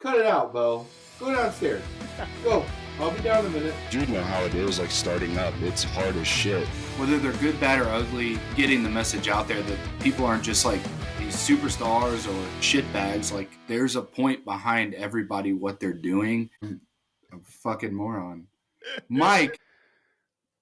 Cut it out, Bo. Go downstairs. Go. I'll be down in a minute. You know how it is, like starting up. It's hard as shit. Whether they're good, bad, or ugly, getting the message out there that people aren't just like these superstars or shitbags. Like, there's a point behind everybody, what they're doing. I'm a fucking moron. Mike.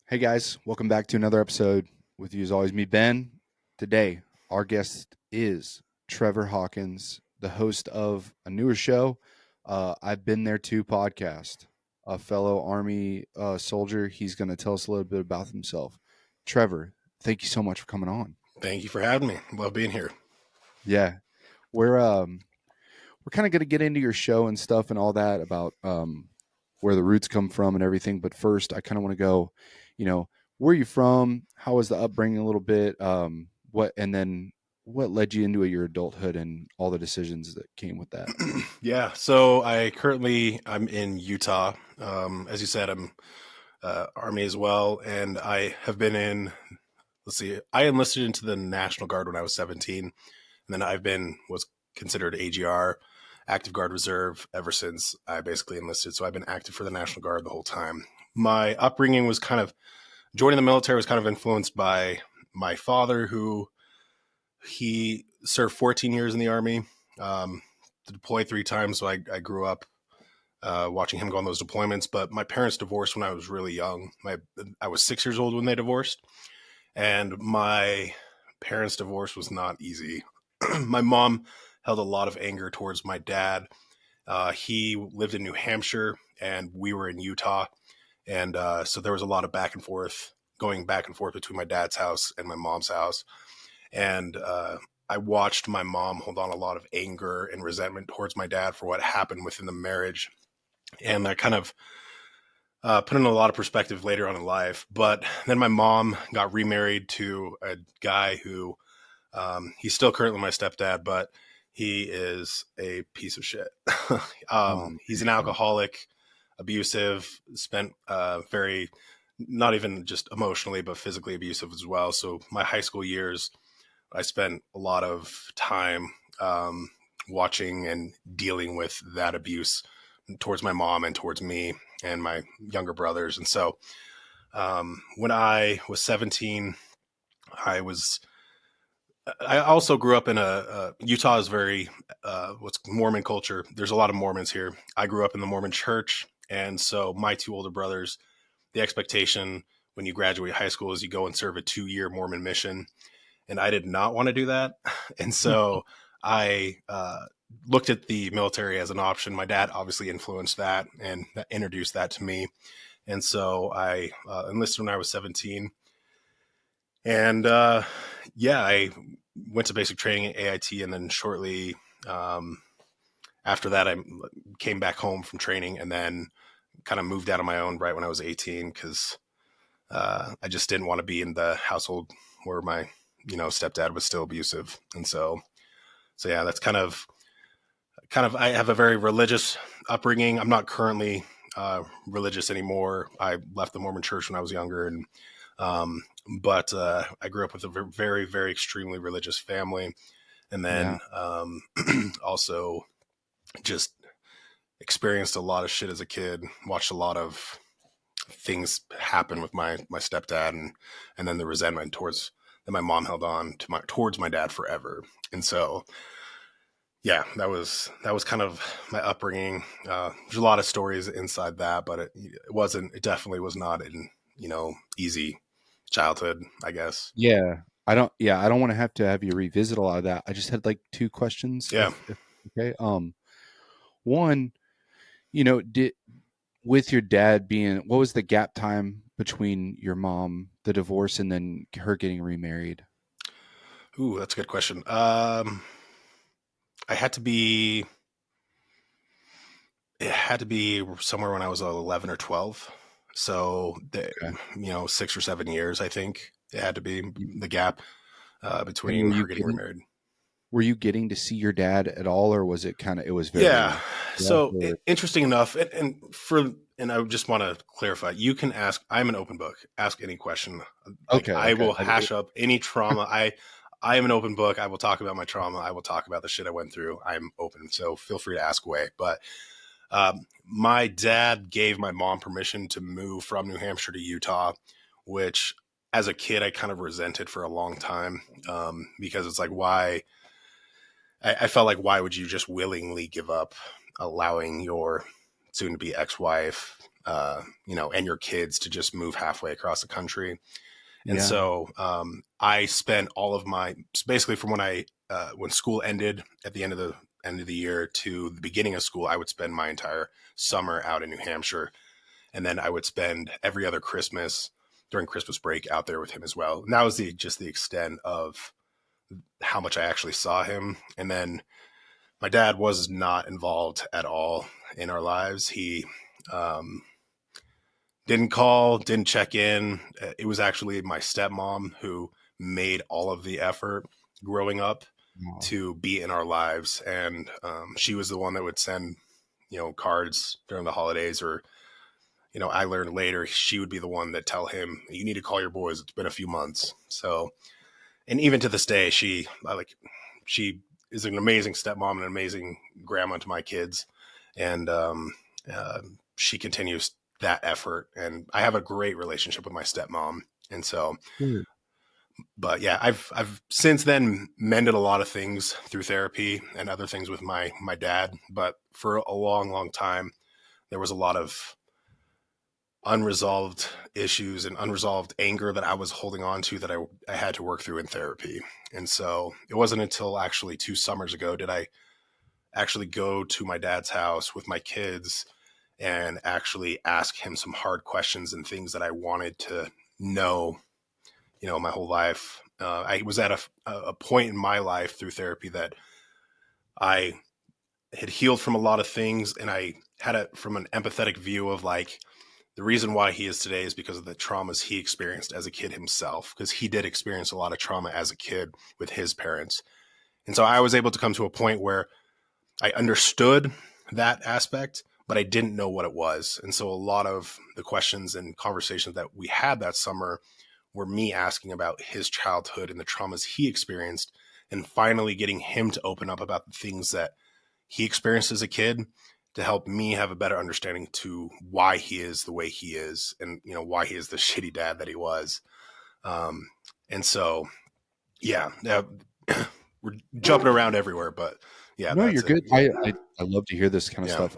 Hey guys, welcome back to another episode. With you as always, me, Ben. Today, our guest is Treavor Hawkins, the host of a newer show, I've Been There Too podcast. A fellow Army soldier. He's going to tell us a little bit about himself. Treavor, thank you so much for coming on. Thank you for having me. Love being here. Yeah, we're kind of going to get into your show and stuff and all that about where the roots come from and everything. But first, I kind of want to go, where are you from? How was the upbringing a little bit? What led you into your adulthood and all the decisions that came with that? Yeah. So I'm in Utah. As you said, I'm Army as well. And I have been I enlisted into the National Guard when I was 17. And then was considered AGR, Active Guard Reserve, ever since I basically enlisted. So I've been active for the National Guard the whole time. My upbringing was joining the military was kind of influenced by my father, who he served 14 years in the Army, deployed 3 times. So I grew up watching him go on those deployments. But my parents divorced when I was really young. I was 6 years old when they divorced. And my parents' divorce was not easy. My mom held a lot of anger towards my dad. He lived in New Hampshire and we were in Utah. And so there was a lot of going back and forth between my dad's house and my mom's house. And I watched my mom hold on a lot of anger and resentment towards my dad for what happened within the marriage. And that kind of put in a lot of perspective later on in life. But then my mom got remarried to a guy who he's still currently my stepdad, but he is a piece of shit. He's an alcoholic, abusive, spent very, not even just emotionally, but physically abusive as well. So my high school years, I spent a lot of time watching and dealing with that abuse towards my mom and towards me and my younger brothers. And so when I was 17, I also grew up in Utah is very, what's Mormon culture. There's a lot of Mormons here. I grew up in the Mormon church. And so my 2 older brothers, the expectation when you graduate high school is you go and serve a 2-year Mormon mission. And I did not want to do that. And so I looked at the military as an option. My dad obviously influenced that and introduced that to me. And so I enlisted when I was 17. And I went to basic training at AIT. And then shortly after that, I came back home from training and then kind of moved out on my own right when I was 18 because I just didn't want to be in the household where my stepdad was still abusive. And so yeah, that's kind of, I have a very religious upbringing. I'm not currently religious anymore. I left the Mormon church when I was younger. And, but I grew up with a very, very extremely religious family. And then also just experienced a lot of shit as a kid, watched a lot of things happen with my stepdad and then the resentment that my mom held on towards my dad forever. And so, yeah, that was kind of my upbringing. There's a lot of stories inside that, but it definitely was not an, easy childhood, I guess. Yeah. I don't want to have you revisit a lot of that. I just had 2 questions. Yeah. Okay. One, with your dad what was the gap time between your mom, the divorce, and then her getting remarried? Ooh, that's a good question. It had to be somewhere when I was 11 or 12. So, 6 or 7 years, I think it had to be the gap between her getting remarried. Were you getting to see your dad at all, or was it it was very... Yeah. So interesting enough. And I just want to clarify, you can ask, I'm an open book, ask any question. I will hash up any trauma. I am an open book. I will talk about my trauma. I will talk about the shit I went through. I'm open, so feel free to ask away. But my dad gave my mom permission to move from New Hampshire to Utah, which as a kid I kind of resented for a long time, because it's like, why? I felt like, why would you just willingly give up allowing your soon-to-be ex-wife, and your kids to just move halfway across the country? And so I spent all of my, basically from when school ended at the end of the year to the beginning of school, I would spend my entire summer out in New Hampshire. And then I would spend every other Christmas during Christmas break out there with him as well. And that was just the extent of how much I actually saw him. And then my dad was not involved at all in our lives. He didn't call, didn't check in. It was actually my stepmom who made all of the effort growing up to be in our lives. And she was the one that would send, cards during the holidays, or, I learned later she would be the one that tell him, you need to call your boys. It's been a few months. So, and even to this day, she is an amazing stepmom and an amazing grandma to my kids. And she continues that effort. And I have a great relationship with my stepmom. And so, but yeah, I've since then mended a lot of things through therapy and other things with my dad. But for a long, long time, there was a lot of unresolved issues and unresolved anger that I was holding on to that I had to work through in therapy. And so it wasn't until actually 2 summers ago did I actually go to my dad's house with my kids and actually ask him some hard questions and things that I wanted to know, my whole life. I was at a point in my life through therapy that I had healed from a lot of things, and I had it from an empathetic view of like, the reason why he is today is because of the traumas he experienced as a kid himself, because he did experience a lot of trauma as a kid with his parents. And so I was able to come to a point where I understood that aspect, but I didn't know what it was. And so a lot of the questions and conversations that we had that summer were me asking about his childhood and the traumas he experienced, and finally getting him to open up about the things that he experienced as a kid, to help me have a better understanding to why he is the way he is, and why he is the shitty dad that he was. And so, yeah, we're jumping around everywhere, but yeah, no, you're good. Yeah. I love to hear this kind of stuff.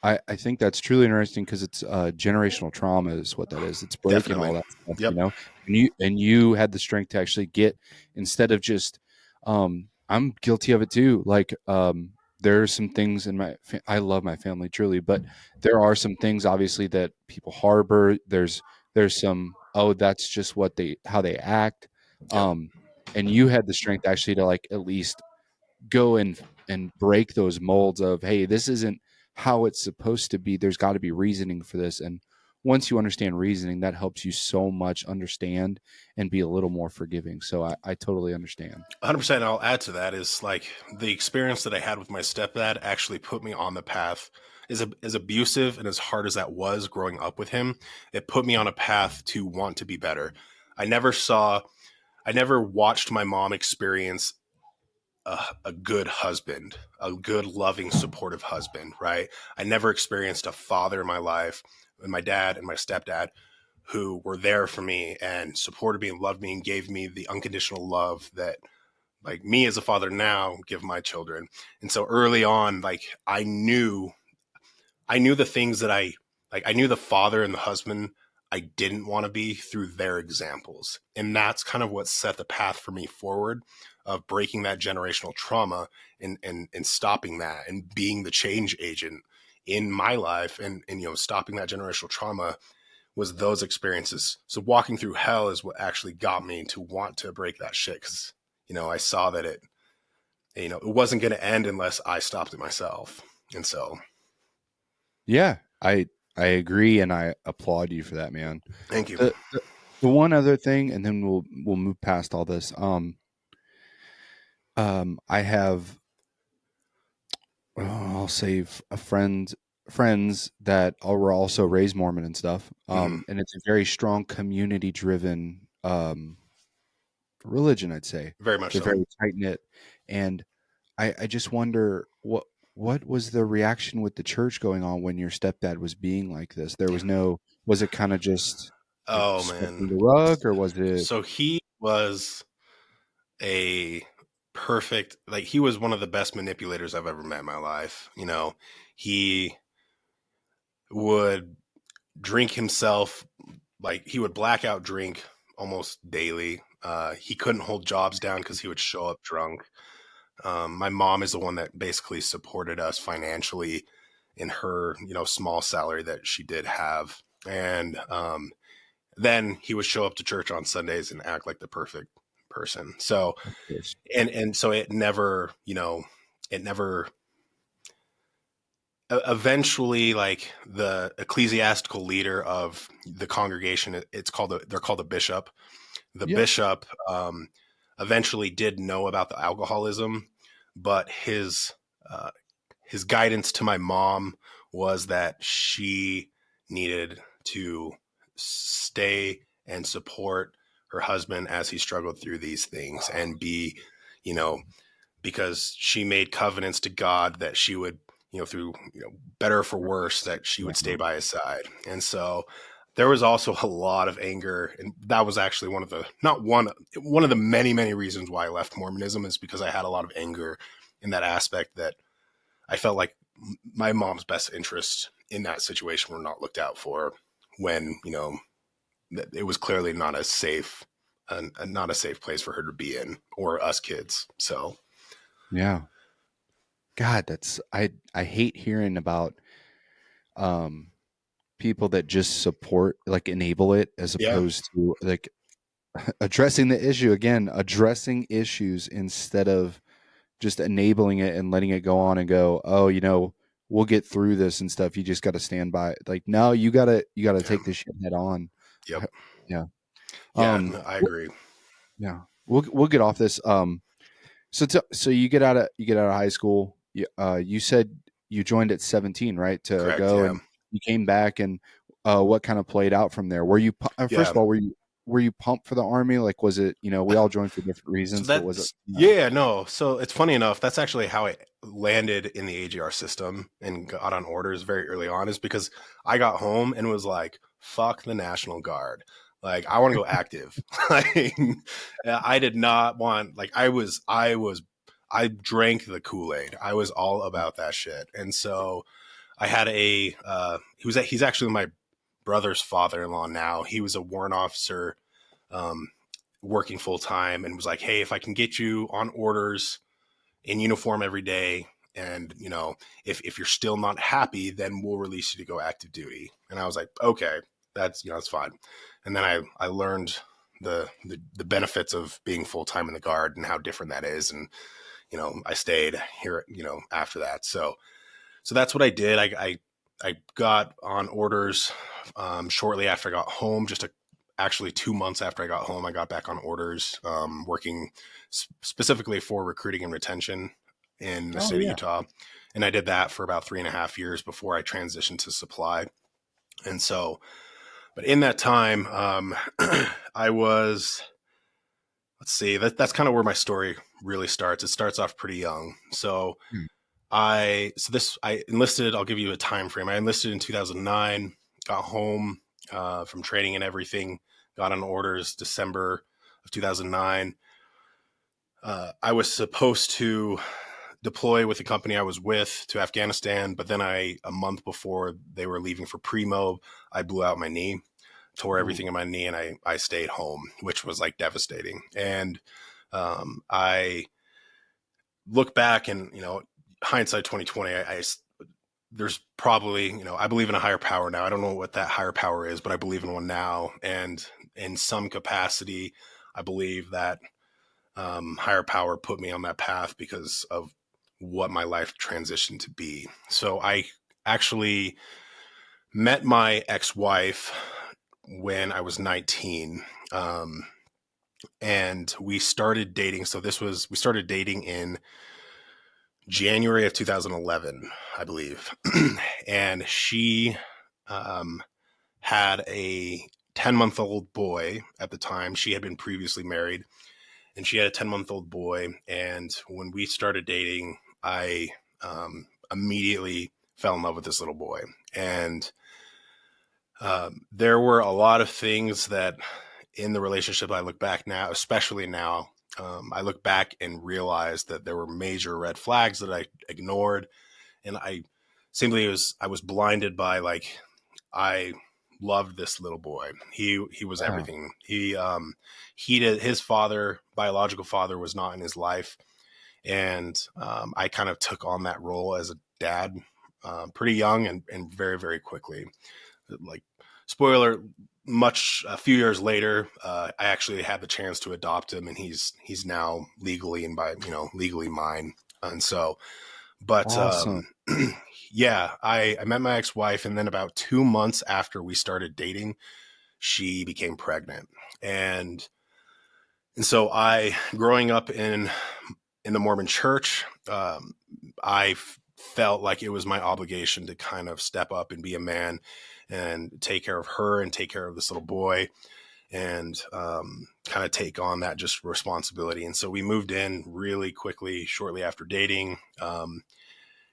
I think that's truly interesting because it's generational trauma is what that is. It's breaking Definitely. all that stuff, Yep. and you had the strength to actually get, instead of just, I'm guilty of it too. Like, there are some things in I love my family truly, but there are some things obviously that people harbor. There's some, that's just how they act. Yep. And you had the strength actually to like at least go and break those molds of, hey, this isn't how it's supposed to be. There's got to be reasoning for this. And once you understand reasoning, that helps you so much understand and be a little more forgiving. So I totally understand. 100%. I'll add to that is like the experience that I had with my stepdad actually put me on the path. As abusive and as hard as that was growing up with him, it put me on a path to want to be better. I never watched my mom experience a good husband, a good, loving, supportive husband, right? I never experienced a father in my life, and my dad and my stepdad, who were there for me and supported me and loved me and gave me the unconditional love that, like, me as a father now give my children. And so early on, like, I knew the things that I knew the father and the husband I didn't want to be through their examples. And that's kind of what set the path for me forward of breaking that generational trauma and stopping that and being the change agent in my life, and stopping that generational trauma was those experiences. So walking through hell is what actually got me to want to break that shit, because I saw that it wasn't going to end unless I stopped it myself. And so Yeah, I agree, and I applaud you for that, man. thank you. The one other thing, and then we'll move past all this. I have, I'll say, friends that were also raised Mormon and stuff. And it's a very strong community driven religion, I'd say. Very much They're so. very tight knit, and I just wonder what was the reaction with the church going on when your stepdad was being like this? There was no. Was it kind of just like Oh swept man. under the rug, or was it? So he was a perfect, like he was one of the best manipulators I've ever met in my life. You know, he would drink himself, like he would blackout drink almost daily. He couldn't hold jobs down because he would show up drunk. My mom is the one that basically supported us financially in her, you know, small salary that she did have. And then he would show up to church on Sundays and act like the perfect person. So, Of course. and so it never, you know, it never eventually, like the ecclesiastical leader of the congregation, they're called a bishop. The Yep. bishop eventually did know about the alcoholism, but his guidance to my mom was that she needed to stay and support her husband as he struggled through these things and be, you know, because she made covenants to God that she would, you know, through, you know, better for worse, that she would stay by his side. And so there was also a lot of anger, and that was actually one of the one of the many reasons why I left Mormonism, is because I had a lot of anger in that aspect, that I felt like my mom's best interests in that situation were not looked out for, when, you know, it was clearly not a safe place for her to be in, or us kids. So Yeah. God, that's I hate hearing about um people that just support, like enable it, as yeah, opposed to like addressing the issue again, addressing issues instead of just enabling it and letting it go on and go, oh, we'll get through this and stuff. You just got to stand by it. Like, no, you gotta yeah, take this shit head on. yep, Yeah. yeah, no, I Wh- agree. yeah. We'll get off this. So you get out of high school. You said you joined at 17, right? To Correct. go, Yeah, and you came back, and what kind of played out from there? Were you first yeah. of all, were you pumped for the army? Like, was it, we all joined for different So reasons, but was it? that's, yeah, no. So it's funny enough. That's actually how I landed in the AGR system and got on orders very early on, is because I got home and was like, fuck the National Guard. Like, I want to go active. Like, I did not want, like, I drank the Kool-Aid. I was all about that shit. And so I had he's actually my brother's father-in-law now. He was a warrant officer, um, working full time, and was like, hey, if I can get you on orders in uniform every day, and, you know, if you're still not happy, then we'll release you to go active duty. And I was like, okay, that's, you know, that's fine. And then I learned the benefits of being full time in the Guard and how different that is. And, you know, I stayed here, you know, after that. So that's what I did. I got on orders shortly after I got home. Actually 2 months after I got home, I got back on orders, working specifically for recruiting and retention in the Oh, state of yeah. Utah. And I did that for about 3.5 years before I transitioned to supply. And so, but in that time, I was, let's see, that's kind of where my story really starts. It starts off pretty young. So Hmm. I enlisted. I'll give you a time frame. I enlisted in 2009. Got home from training and everything. Got on orders December of 2009. I was supposed to deploy with the company I was with to Afghanistan, but then a month before they were leaving for pre-mob, I blew out my knee, tore everything in my knee, and I stayed home, which was like devastating. And I look back, and, you know, hindsight 2020, there's probably, you know, I believe in a higher power now. I don't know what that higher power is, but I believe in one now. And in some capacity, I believe that higher power put me on that path because of what my life transitioned to be. So I actually met my ex-wife when I was 19. And we started dating. So we started dating in January of 2011, I believe. And she had a 10-month-old boy at the time. She had been previously married. and she had a 10-month-old boy. And when we started dating, I immediately fell in love with this little boy. And there were a lot of things that in the relationship, I look back now, especially now, I look back and realize that there were major red flags that I ignored. And I was blinded by, like, I loved this little boy. He was everything. His biological father was not in his life. And I kind of took on that role as a dad pretty young and very, very quickly. Like, spoiler, a few years later, I actually had the chance to adopt him, and he's now legally legally mine. And so, but Awesome. yeah, I met my ex-wife, and then about 2 months after we started dating, she became pregnant. And so growing up in the Mormon church, I felt like it was my obligation to kind of step up and be a man and take care of her and take care of this little boy, and kind of take on that just responsibility. And so we moved in really quickly, shortly after dating.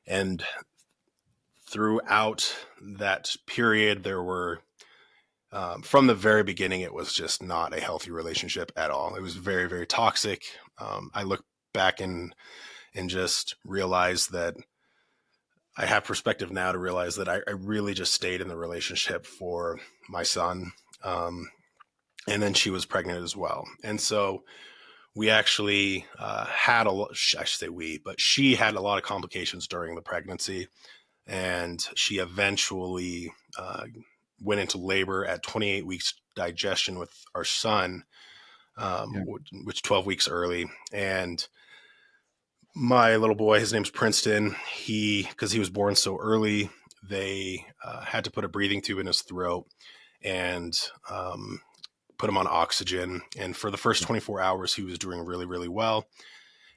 And throughout that period, there were, from the very beginning, it was just not a healthy relationship at all. It was very, very toxic. I look back and just realize that I have perspective now to realize that I really just stayed in the relationship for my son. And then she was pregnant as well. And so we actually had she had a lot of complications during the pregnancy. And she eventually went into labor at 28 weeks digestion with our son, which 12 weeks early. And my little boy, his name's Princeton. Because he was born so early, they had to put a breathing tube in his throat and put him on oxygen. And for the first 24 hours, he was doing really, really well.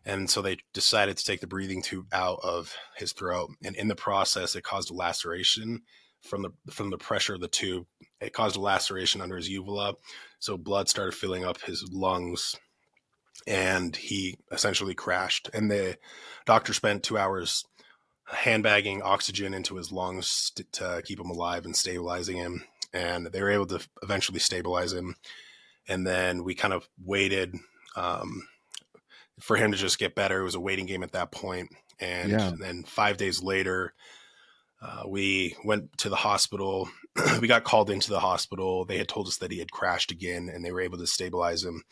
And so they decided to take the breathing tube out of his throat. And in the process, it caused a laceration from the pressure of the tube. It caused a laceration under his uvula. So blood started filling up his lungs, and he essentially crashed. And the doctor spent 2 hours handbagging oxygen into his lungs to keep him alive and stabilizing him. And they were able to eventually stabilize him. And then we kind of waited for him to just get better. It was a waiting game at that point. And then 5 days later, we went to the hospital. We got called into the hospital. They had told us that he had crashed again, and they were able to stabilize him.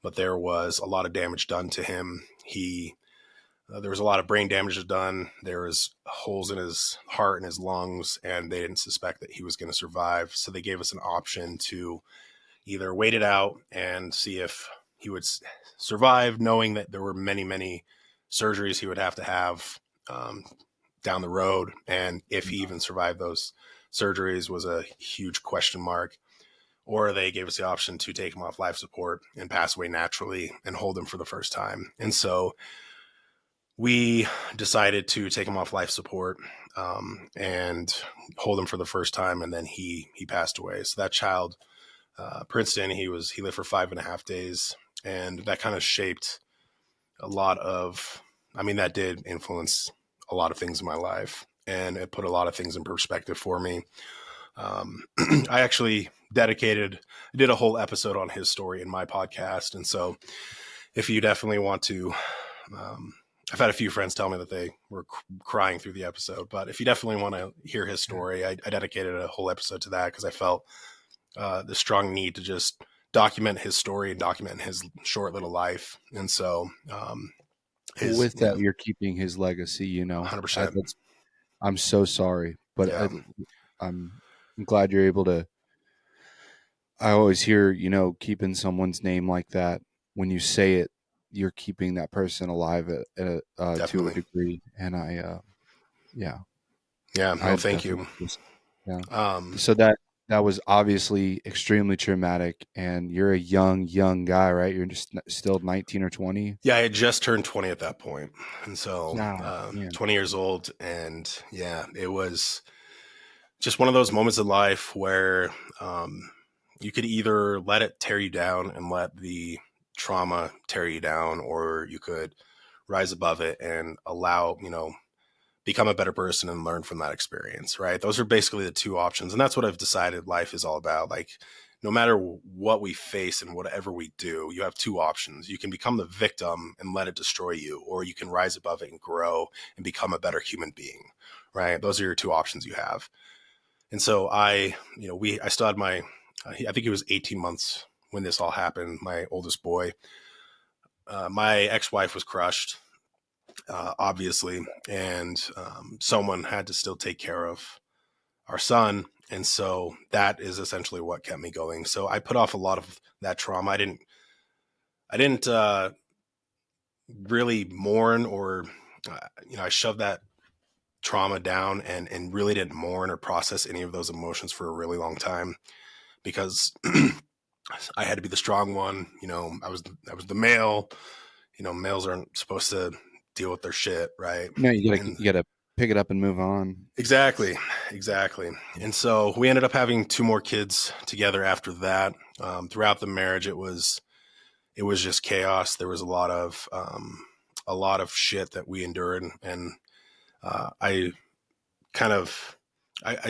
But there was a lot of damage done to him. There was a lot of brain damage done. There was holes in his heart and his lungs, and they didn't suspect that he was going to survive. So they gave us an option to either wait it out and see if he would survive, knowing that there were many, many surgeries he would have to have down the road. And if he even survived those surgeries was a huge question mark. Or they gave us the option to take him off life support and pass away naturally and hold him for the first time. And so we decided to take him off life support and hold him for the first time. And then he passed away. So that child, Princeton, he lived for 5.5 days. And that kind of shaped that did influence a lot of things in my life. And it put a lot of things in perspective for me. I actually did a whole episode on his story in my podcast. And so if you definitely want to, I've had a few friends tell me that they were crying through the episode, but if you definitely want to hear his story, I dedicated a whole episode to that because I felt the strong need to just document his story and document his short little life. And so, with that, you're keeping his legacy, 100%. I'm so sorry, but Yeah. I'm glad you're able to. I always hear, keeping someone's name like that. When you say it, you're keeping that person alive to a degree. And thank you. So that was obviously extremely traumatic, and you're a young guy, right? You're just still 19 or 20. Yeah, I had just turned 20 at that point. And so 20 years old. And yeah, it was just one of those moments in life where you could either let it tear you down and let the trauma tear you down, or you could rise above it and allow, become a better person and learn from that experience, right? Those are basically the two options. And that's what I've decided life is all about. Like, no matter what we face and whatever we do, you have two options. You can become the victim and let it destroy you, or you can rise above it and grow and become a better human being, right? Those are your two options you have. And so I still had I think it was 18 months when this all happened, my oldest boy. My ex-wife was crushed, obviously, and someone had to still take care of our son. And so that is essentially what kept me going. So I put off a lot of that trauma. I didn't really mourn, or, I shoved that trauma down and really didn't mourn or process any of those emotions for a really long time, because I had to be the strong one. I was the male. Males aren't supposed to deal with their shit, right? No, you gotta pick it up and move on. Exactly. And so we ended up having 2 more kids together after that. Throughout the marriage, it was just chaos. There was a lot of shit that we endured, and I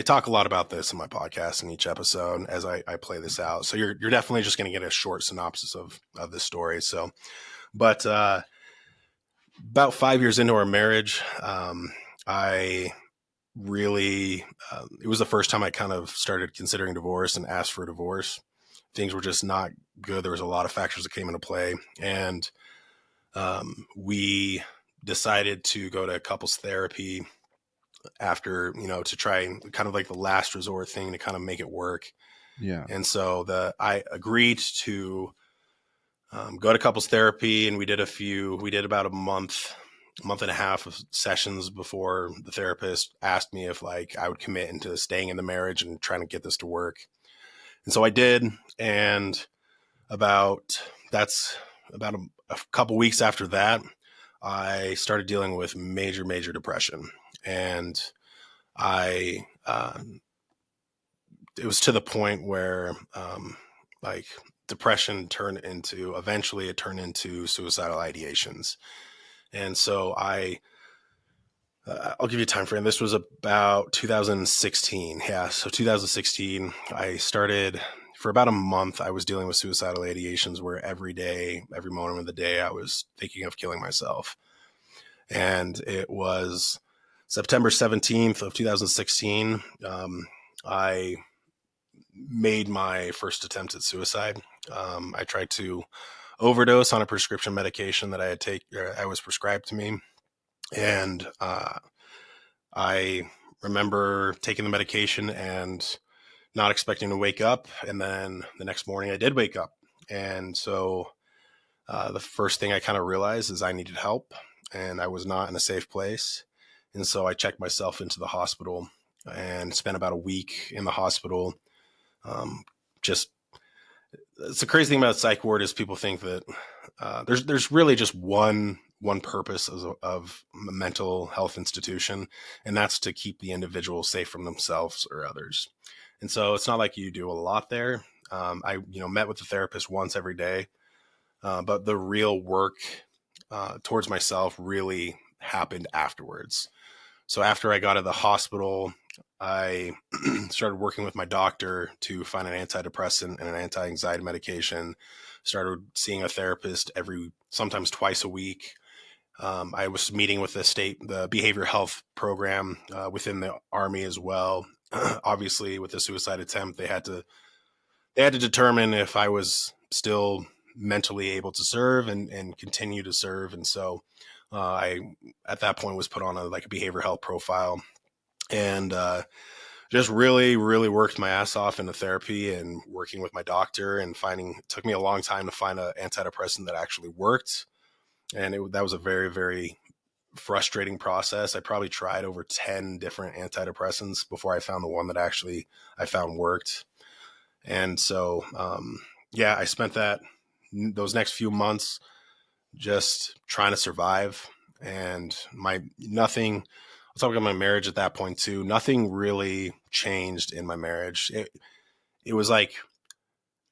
talk a lot about this in my podcast in each episode as I play this out. So you're definitely just going to get a short synopsis of this story. So, but about 5 years into our marriage, I really, it was the first time I kind of started considering divorce and asked for a divorce. Things were just not good. There was a lot of factors that came into play, and we decided to go to couples therapy after, to try kind of like the last resort thing to kind of make it work. Yeah. And so I agreed to go to couples therapy, and we did about a month and a half of sessions before the therapist asked me if I would commit into staying in the marriage and trying to get this to work. And so I did. And that's about a couple weeks after that, I started dealing with major, major depression. And it was to the point where, depression turned into suicidal ideations. And so I'll give you a time frame. This was about 2016. Yeah. So 2016, I started, for about a month, I was dealing with suicidal ideations where every day, every moment of the day, I was thinking of killing myself. And it was September 17th of 2016. I made my first attempt at suicide. I tried to overdose on a prescription medication that I was prescribed to me. And I remember taking the medication and not expecting to wake up. And then the next morning I did wake up. And so the first thing I kind of realized is I needed help, and I was not in a safe place. And so I checked myself into the hospital and spent about a week in the hospital. It's the crazy thing about psych ward is people think that there's really just one purpose of a mental health institution, and that's to keep the individual safe from themselves or others. And so it's not like you do a lot there. I met with the therapist once every day, but the real work towards myself really happened afterwards. So after I got out of the hospital, I started working with my doctor to find an antidepressant and an anti-anxiety medication. Started seeing a therapist sometimes twice a week. I was meeting with the behavioral health program within the Army as well. Obviously, with the suicide attempt, they had to determine if I was still mentally able to serve and continue to serve. And so I, at that point, was put on a behavioral health profile, and just really, really worked my ass off into therapy and working with my doctor, and it took me a long time to find an antidepressant that actually worked. And that was a very, very frustrating process. I probably tried over 10 different antidepressants before I found the one that actually I found worked. And so, I spent those next few months just trying to survive, and I'll talk about my marriage at that point too. Nothing really changed in my marriage. It was like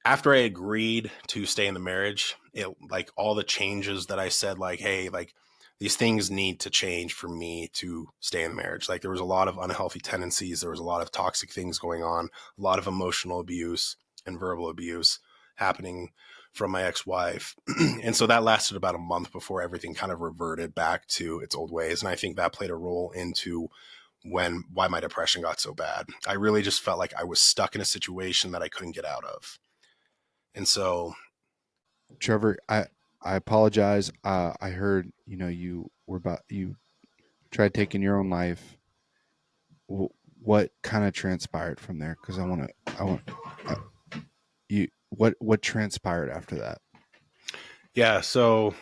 after I agreed to stay in the marriage, it like all the changes that I said, like, hey, like these things need to change for me to stay in the marriage. Like there was a lot of unhealthy tendencies. There was a lot of toxic things going on, a lot of emotional abuse and verbal abuse happening from my ex-wife. And so that lasted about a month before everything kind of reverted back to its old ways. And I think that played a role into why my depression got so bad. I really just felt like I was stuck in a situation that I couldn't get out of. And so, Trevor, I apologize. I heard you tried taking your own life. What kind of transpired from there? Because I want uh, you. What transpired after that? yeah, so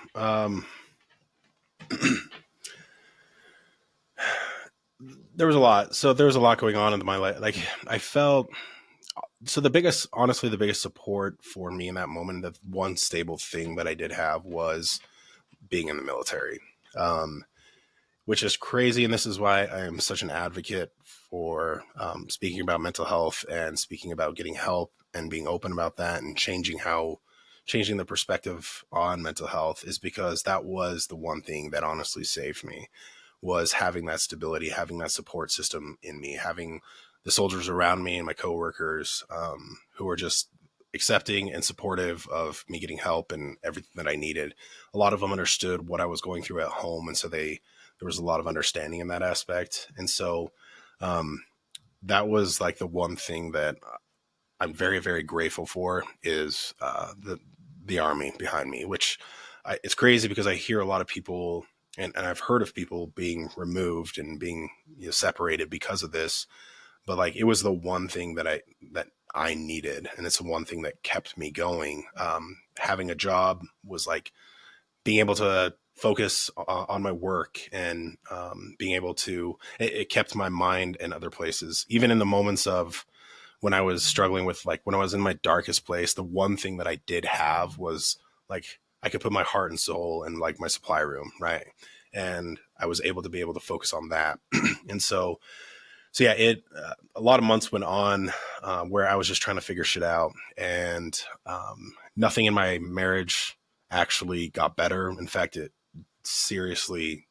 there was a lot. So there was a lot going on in my life. Like I felt so honestly, the biggest support for me in that moment, the one stable thing that I did have was being in the military, which is crazy. And this is why I am such an advocate for speaking about mental health and speaking about getting help and being open about that and changing the perspective on mental health, is because that was the one thing that honestly saved me, was having that stability, having that support system in me, having the soldiers around me and my coworkers who were just accepting and supportive of me getting help and everything that I needed. A lot of them understood what I was going through at home. And so there was a lot of understanding in that aspect. And so that was like the one thing that I'm very, very grateful for, is the Army behind me, which it's crazy because I hear a lot of people, and I've heard of people being removed and being separated because of this. But like, it was the one thing that I needed. And it's the one thing that kept me going. Having a job was like being able to focus on my work and being able to, it kept my mind in other places, even in the moments of when I was struggling with, like when I was in my darkest place. The one thing that I did have was like, I could put my heart and soul in like my supply room. Right. And I was able to focus on that. And so yeah, a lot of months went on where I was just trying to figure shit out, and nothing in my marriage actually got better. In fact, it seriously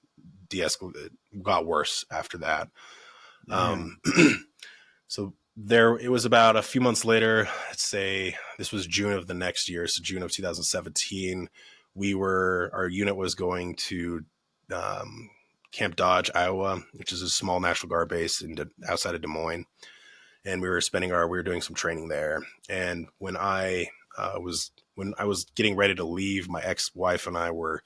de-escalated, got worse after that. So it was about a few months later, let's say this was June of the next year. So June of 2017, our unit was going to Camp Dodge, Iowa, which is a small National Guard base outside of Des Moines. And we were doing some training there. And when I was getting ready to leave, my ex-wife and I were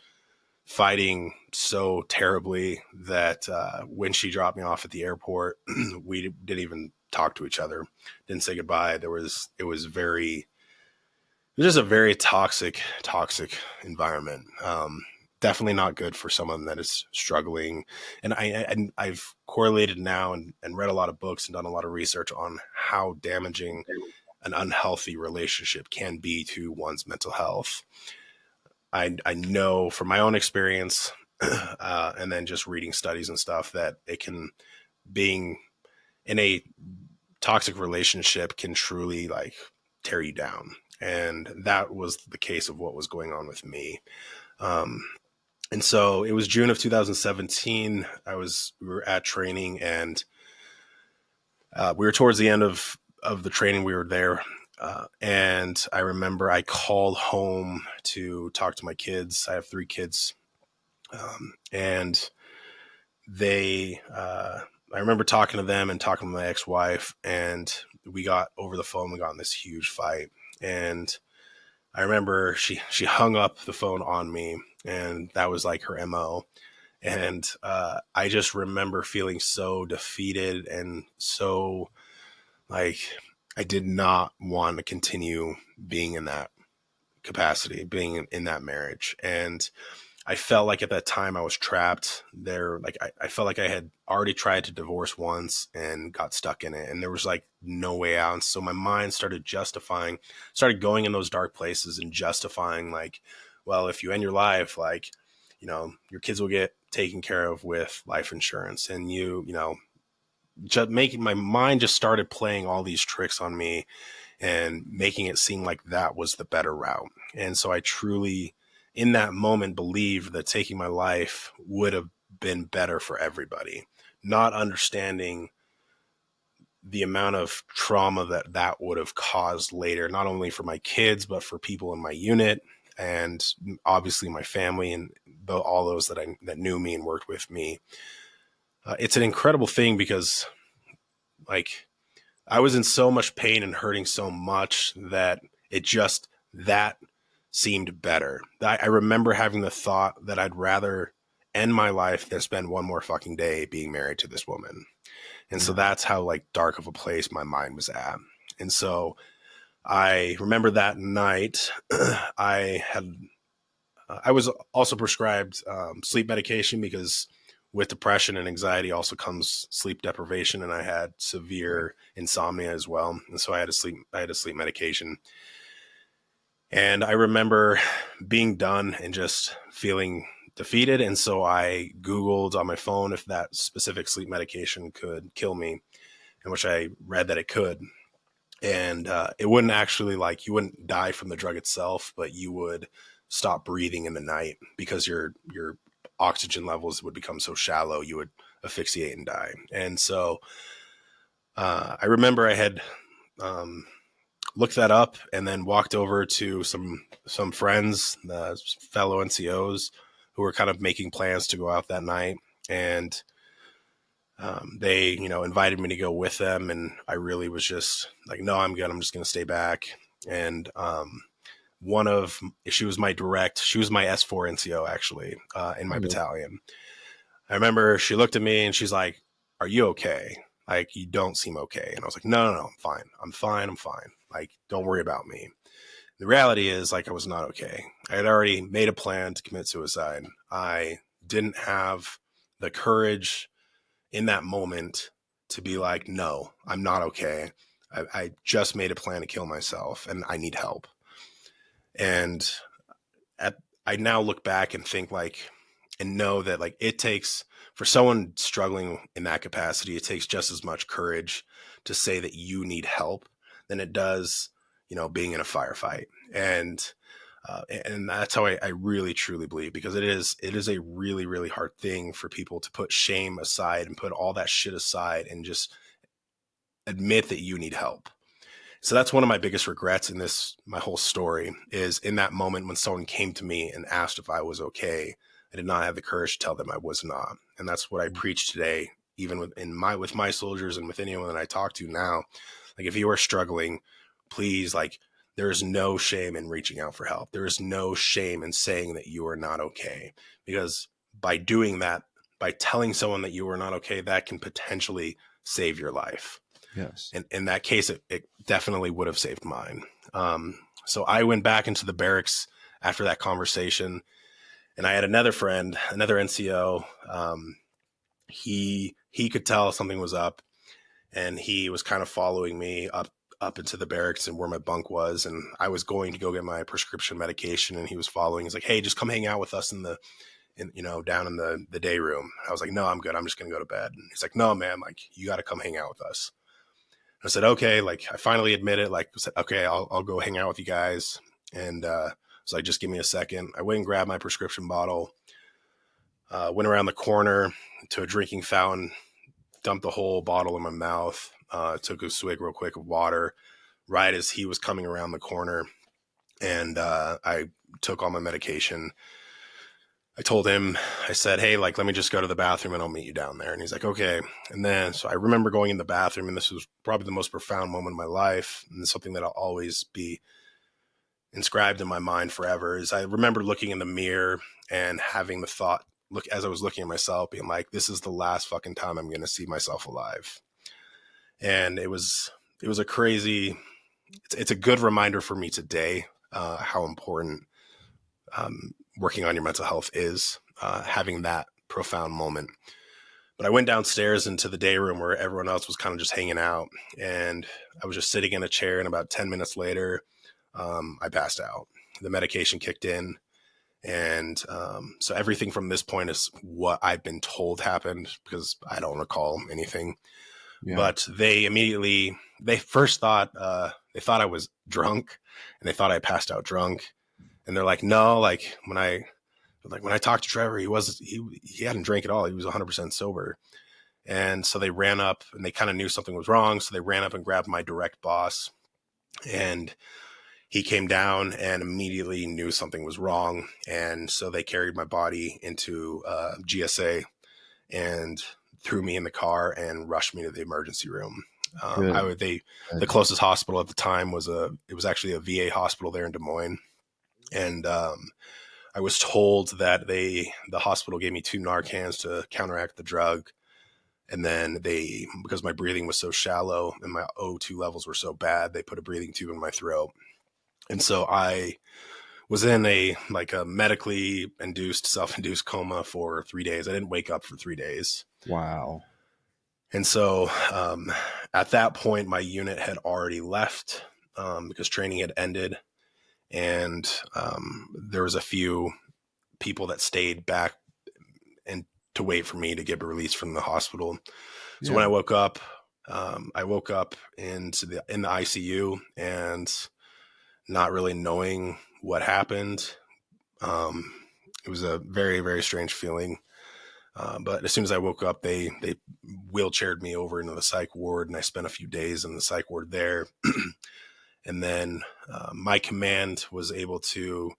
fighting so terribly that when she dropped me off at the airport, we didn't even talk to each other, didn't say goodbye. It was just a very toxic environment. Definitely not good for someone that is struggling. And I've correlated now and read a lot of books and done a lot of research on how damaging an unhealthy relationship can be to one's mental health. I know from my own experience and then just reading studies and stuff that being in a toxic relationship can truly like tear you down. And that was the case of what was going on with me. And so it was June of 2017. We were at training, and we were towards the end of the training. We were there. And I remember I called home to talk to my kids. I have 3 kids. And I remember talking to them and talking to my ex-wife, and we got over the phone. We got in this huge fight. And I remember she hung up the phone on me, and that was like her MO. And I just remember feeling so defeated and so like I did not want to continue being in that capacity, being in that marriage. And I felt like at that time I was trapped there. Like I felt like I had already tried to divorce once and got stuck in it, and there was like no way out. And so my mind started going in those dark places and justifying like, well, if you end your life, like, your kids will get taken care of with life insurance, and just making my mind just started playing all these tricks on me and making it seem like that was the better route. And so I truly, in that moment, believed that taking my life would have been better for everybody, not understanding the amount of trauma that that would have caused later, not only for my kids, but for people in my unit and obviously my family and all those that knew me and worked with me. It's an incredible thing because like I was in so much pain and hurting so much that that seemed better. I remember having the thought that I'd rather end my life than spend one more fucking day being married to this woman. And so that's how like dark of a place my mind was at. And so I remember that night I was also prescribed sleep medication because with depression and anxiety also comes sleep deprivation. And I had severe insomnia as well. And so I had a sleep medication. And I remember being done and just feeling defeated. And so I Googled on my phone if that specific sleep medication could kill me, in which I read that it could. And it wouldn't actually, like, you wouldn't die from the drug itself, but you would stop breathing in the night because your oxygen levels would become so shallow, you would asphyxiate and die. And so I remember I had looked that up and then walked over to some friends, fellow NCOs, who were kind of making plans to go out that night. And they, invited me to go with them. And I really was just like, no, I'm good. I'm just going to stay back. And she was my S4 NCO actually, in my battalion. I remember she looked at me and she's like, "Are you okay? Like, you don't seem okay." And I was like, no, I'm fine. Like, don't worry about me. The reality is, like, I was not okay. I had already made a plan to commit suicide. I didn't have the courage in that moment to be like, no, I'm not okay. I just made a plan to kill myself and I need help. And I now look back and think and know that it takes, for someone struggling in that capacity, it takes just as much courage to say that you need help than it does, being in a firefight. And that's how I really truly believe, because it is a really, really hard thing for people to put shame aside and put all that shit aside and just admit that you need help. So that's one of my biggest regrets in my whole story, is in that moment when someone came to me and asked if I was okay, I did not have the courage to tell them I was not. And that's what I preach today, even with my soldiers and with anyone that I talk to now. Like, if you are struggling, please, there is no shame in reaching out for help. There is no shame in saying that you are not okay, because by doing that, by telling someone that you are not okay, that can potentially save your life. Yes. And in that case, it definitely would have saved mine. So I went back into the barracks after that conversation, and I had another friend, another NCO. He could tell something was up, and he was kind of following me up into the barracks and where my bunk was. And I was going to go get my prescription medication, and he was following. He's like, "Hey, just come hang out with us down in the day room." I was like, "No, I'm good. I'm just going to go to bed." And he's like, "No, man, you got to come hang out with us." I said, "Okay." I finally admitted, I said, "Okay, I'll go hang out with you guys." And I was like, "Just give me a second." I went and grabbed my prescription bottle, went around the corner to a drinking fountain, dumped the whole bottle in my mouth, took a swig real quick of water right as he was coming around the corner. And I took all my medication. I told him, I said, "Hey, let me just go to the bathroom and I'll meet you down there." And he's like, "Okay." And then, so I remember going in the bathroom, and this was probably the most profound moment of my life, and something that I'll always be inscribed in my mind forever, is I remember looking in the mirror and having the thought, as I was looking at myself, being like, this is the last fucking time I'm going to see myself alive. And it was a crazy, it's a good reminder for me today, how important working on your mental health is, having that profound moment. But I went downstairs into the day room where everyone else was kind of just hanging out, and I was just sitting in a chair, and about 10 minutes later, I passed out. The medication kicked in. And so everything from this point is what I've been told happened, because I don't recall anything. Yeah. But they first thought, they thought I was drunk, and they thought I passed out drunk. And they're like, no, like when I talked to Treavor, he hadn't drank at all. He was 100% sober. And so they ran up, and they kind of knew something was wrong. So they ran up and grabbed my direct boss, and he came down and immediately knew something was wrong. And so they carried my body into GSA and threw me in the car and rushed me to the emergency room. The closest hospital at the time was actually a VA hospital there in Des Moines. And I was told that the hospital gave me 2 Narcans to counteract the drug. And then because my breathing was so shallow and my O2 levels were so bad, they put a breathing tube in my throat. And so I was in a medically induced, self-induced coma for 3 days. I didn't wake up for 3 days. Wow. And so at that point, my unit had already left because training had ended. And there was a few people that stayed back and to wait for me to get released from the hospital. So when I woke up in the ICU and not really knowing what happened. It was a very, very strange feeling. But as soon as I woke up, they wheelchaired me over into the psych ward, and I spent a few days in the psych ward there. And then my command was able to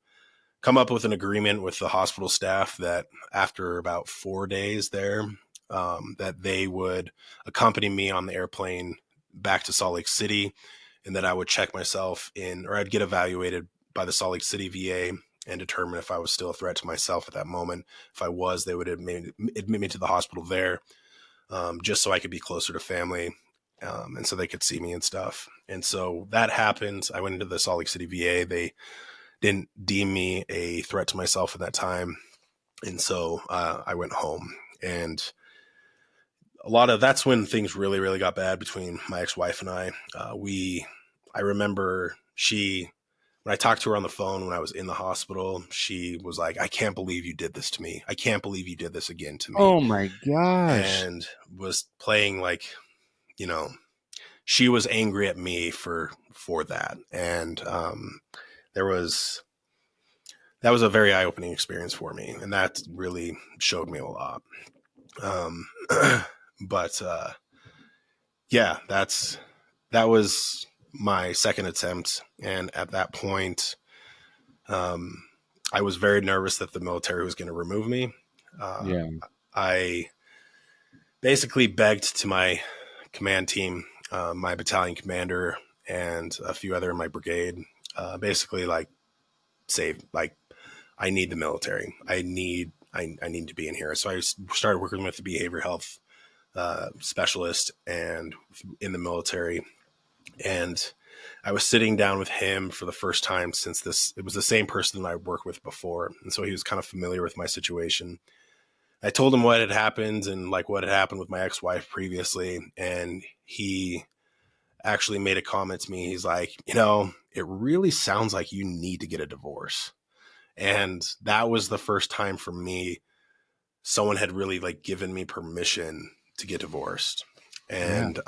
come up with an agreement with the hospital staff that after about 4 days there, that they would accompany me on the airplane back to Salt Lake City, and that I would check myself or I'd get evaluated by the Salt Lake City VA and determine if I was still a threat to myself at that moment. If I was, they would admit me to the hospital there, just so I could be closer to family, and so they could see me and stuff. And so that happened. I went into the Salt Lake City VA. They didn't deem me a threat to myself at that time. And so I went home, and that's when things really, really got bad between my ex-wife and I. I remember when I talked to her on the phone when I was in the hospital, she was like, I can't believe you did this to me. I can't believe you did this again to me. Oh my gosh. And was playing she was angry at me for that. And that was a very eye-opening experience for me. And that really showed me a lot. But that was my second attempt. And at that point, I was very nervous that the military was going to remove me. I basically begged to my command team, my battalion commander, and a few other in my brigade, basically I need the military. I need to be in here. So I started working with the behavioral health specialist and in the military. And I was sitting down with him for the first time since it was the same person that I worked with before. And so he was kind of familiar with my situation. I told him what had happened and what had happened with my ex-wife previously. And he actually made a comment to me. He's like, it really sounds like you need to get a divorce. And that was the first time for me, someone had really given me permission to get divorced. And,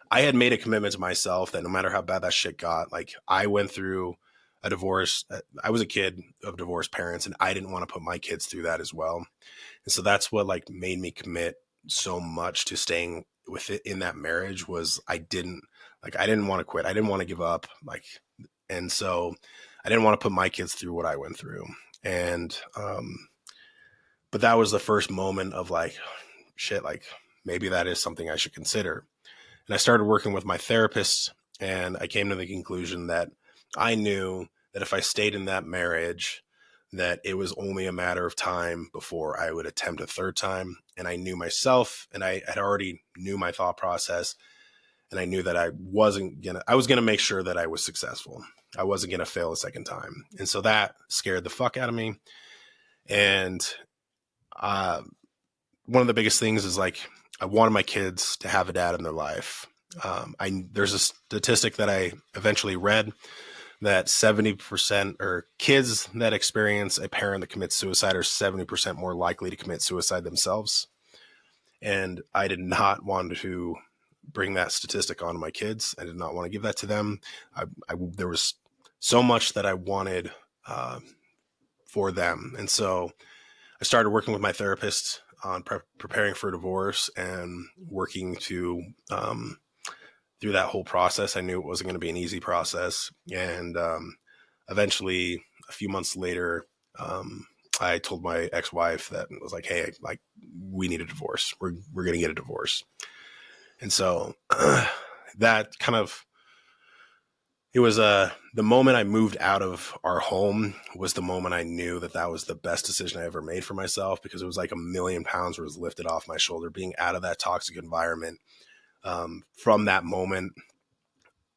I had made a commitment to myself that no matter how bad that shit got, I went through a divorce. I was a kid of divorced parents, and I didn't want to put my kids through that as well. And so that's what made me commit so much to staying with it in that marriage was I didn't want to quit. I didn't want to give up. And so I didn't want to put my kids through what I went through. And, but that was the first moment of shit, maybe that is something I should consider. And I started working with my therapist, and I came to the conclusion that I knew that if I stayed in that marriage, that it was only a matter of time before I would attempt a third time. And I knew myself, and I had already knew my thought process, and I knew that I was going to make sure that I was successful. I wasn't going to fail a second time. And so that scared the fuck out of me. And one of the biggest things is I wanted my kids to have a dad in their life. There's a statistic that I eventually read that 70% or kids that experience a parent that commits suicide are 70% more likely to commit suicide themselves. And I did not want to bring that statistic onto my kids. I did not want to give that to them. There was so much that I wanted for them. And so I started working with my therapist on preparing for divorce and working to through that whole process. I knew it wasn't going to be an easy process. And eventually, a few months later, I told my ex-wife that was like, hey, like, we need a divorce. We're going to get a divorce. And so that kind of, it was the moment I moved out of our home was the moment I knew that that was the best decision I ever made for myself, because it was like 1,000,000 pounds was lifted off my shoulder being out of that toxic environment. From that moment,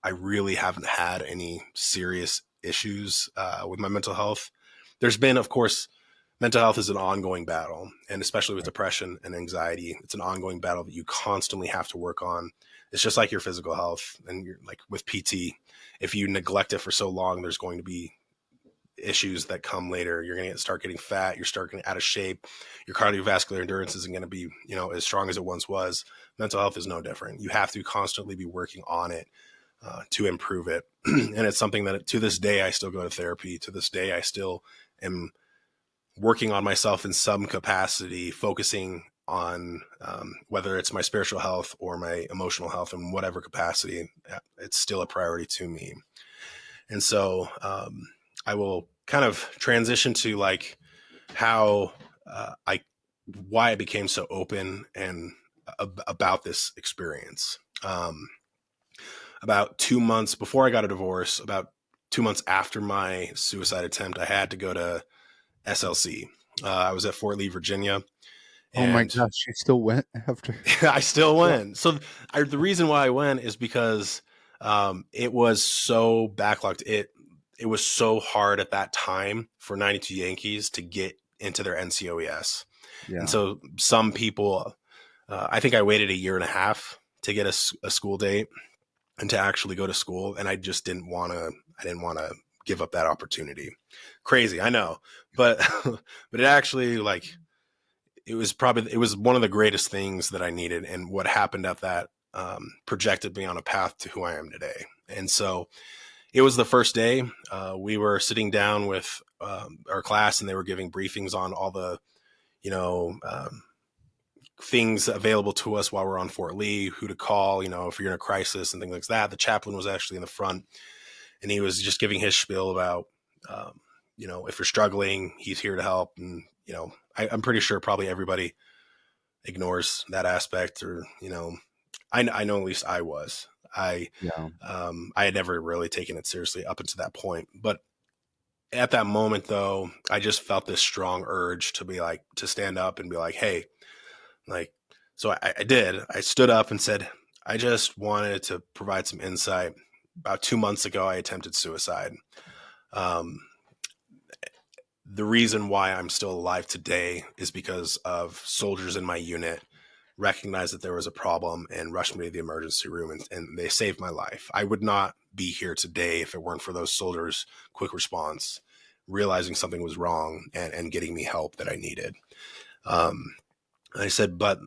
I really haven't had any serious issues with my mental health. There's been, of course, mental health is an ongoing battle, and especially with depression and anxiety, it's an ongoing battle that you constantly have to work on. It's just like your physical health, and you're like with PT, if you neglect it for so long, there's going to be issues that come later. You're going to start getting fat. You're starting out of shape. Your cardiovascular endurance isn't going to be, as strong as it once was. Mental health is no different. You have to constantly be working on it to improve it. And it's something that to this day, I still go to therapy. To this day, I still am working on myself in some capacity, focusing on whether it's my spiritual health or my emotional health in whatever capacity. It's still a priority to me. And so I will kind of transition to like how why I became so open and about this experience. About 2 months before I got a divorce, about 2 months after my suicide attempt, I had to go to SLC. I was at Fort Lee, Virginia. Oh my gosh, you still went after? I still went. So the reason why I went is because it was so backlogged. It was so hard at that time for 92 Yankees to get into their NCOES. Yeah. And so some people, I think I waited 1.5 years to get a school date and to actually go to school. And I just didn't want to give up that opportunity. Crazy, I know, but it actually, like, it was one of the greatest things that I needed. And what happened at that projected me on a path to who I am today. And so it was the first day. We were sitting down with our class, and they were giving briefings on all the, things available to us while we're on Fort Lee, who to call, if you're in a crisis and things like that. The chaplain was actually in the front, and he was just giving his spiel about, if you're struggling, he's here to help. And, I'm pretty sure probably everybody ignores that aspect, or, I know at least I was. I had never really taken it seriously up until that point. But at that moment, though, I just felt this strong urge to be like, to stand up and be like, hey, like, so I did. I stood up and said, I just wanted to provide some insight. About 2 months ago, I attempted suicide. The reason why I'm still alive today is because of soldiers in my unit recognized that there was a problem and rushed me to the emergency room, and they saved my life. I would not be here today if it weren't for those soldiers' quick response, realizing something was wrong and getting me help that I needed. I said, but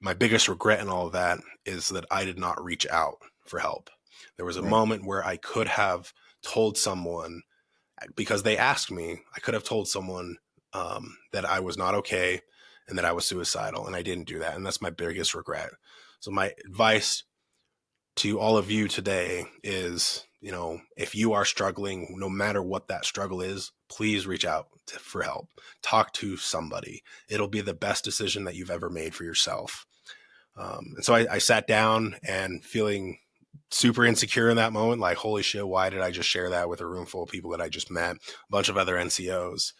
my biggest regret in all of that is that I did not reach out for help. There was a moment where I could have told someone, because they asked me, I could have told someone that I was not okay and that I was suicidal, and I didn't do that. And that's my biggest regret. So my advice to all of you today is, if you are struggling, no matter what that struggle is, please reach out for help. Talk to somebody. It'll be the best decision that you've ever made for yourself. And so I sat down and feeling super insecure in that moment, like, holy shit, why did I just share that with a room full of people that I just met, a bunch of other NCOs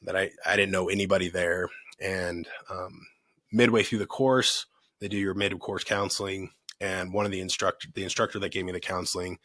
that I didn't know anybody there. And midway through the course, they do your mid-course counseling. And one of the instructor that gave me the counseling,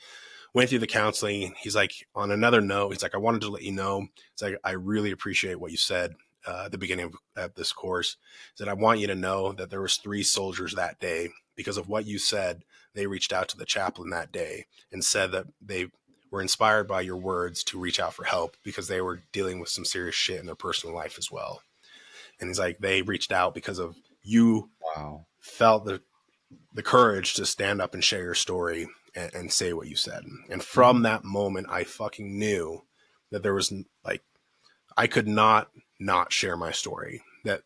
went through the counseling. He's like, on another note, he's like, I wanted to let you know, it's like, I really appreciate what you said at the beginning of this course. He said, I want you to know that there was 3 soldiers that day. Because of what you said, they reached out to the chaplain that day and said that they were inspired by your words to reach out for help because they were dealing with some serious shit in their personal life as well. And he's like, they reached out because of you felt the courage to stand up and share your story and say what you said. And from that moment, I fucking knew that there was like, I could not share my story. That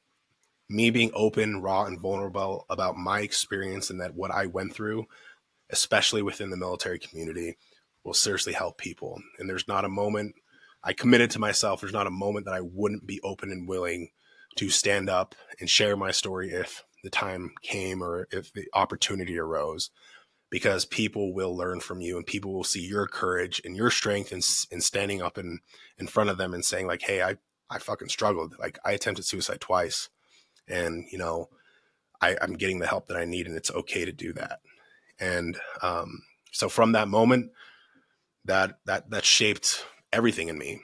me being open, raw, and vulnerable about my experience and that what I went through, especially within the military community, will seriously help people. And there's not a moment, I committed to myself, there's not a moment that I wouldn't be open and willing to stand up and share my story if the time came or if the opportunity arose, because people will learn from you and people will see your courage and your strength in standing up in front of them and saying like, hey, I fucking struggled. Like, I attempted suicide twice, and, you know, I'm getting the help that I need, and it's okay to do that. And so from that moment, that shaped everything in me.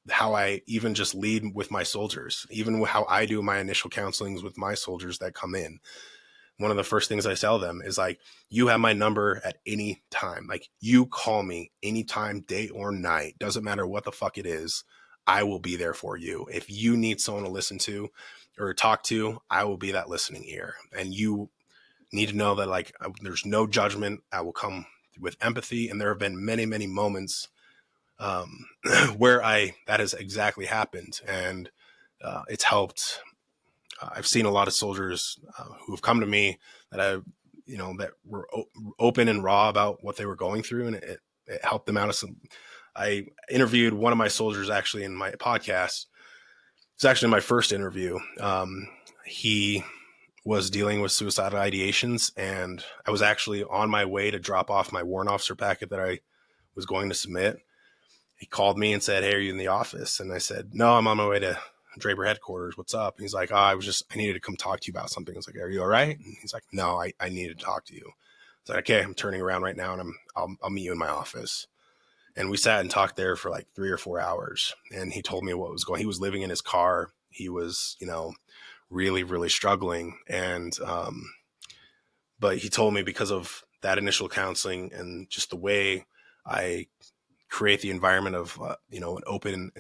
How I even just lead with my soldiers, even how I do my initial counselings with my soldiers that come in. One of the first things I tell them is like, you have my number at any time. Like, you call me anytime, day or night, doesn't matter what the fuck it is. I will be there for you. If you need someone to listen to or talk to, I will be that listening ear. And you need to know that, like, there's no judgment. I will come with empathy. And there have been many, many moments where that has exactly happened. And it's helped. I've seen a lot of soldiers who have come to me that that were open and raw about what they were going through, and it helped them out of some. I interviewed one of my soldiers actually in my podcast. It's actually my first interview. He was dealing with suicidal ideations, and I was actually on my way to drop off my warrant officer packet that I was going to submit. He called me and said, "Hey, are you in the office?" And I said, "No, I'm on my way to Treavor headquarters. What's up?" And he's like, I needed to come talk to you about something. I was like, "Are you all right?" And he's like, "No, I needed to talk to you." I was like, "Okay, I'm turning around right now, and I'll meet you in my office." And we sat and talked there for like 3 or 4 hours. And he told me what was going. He was living in his car. He was, really, really struggling. And but he told me, because of that initial counseling and just the way I create the environment of an open,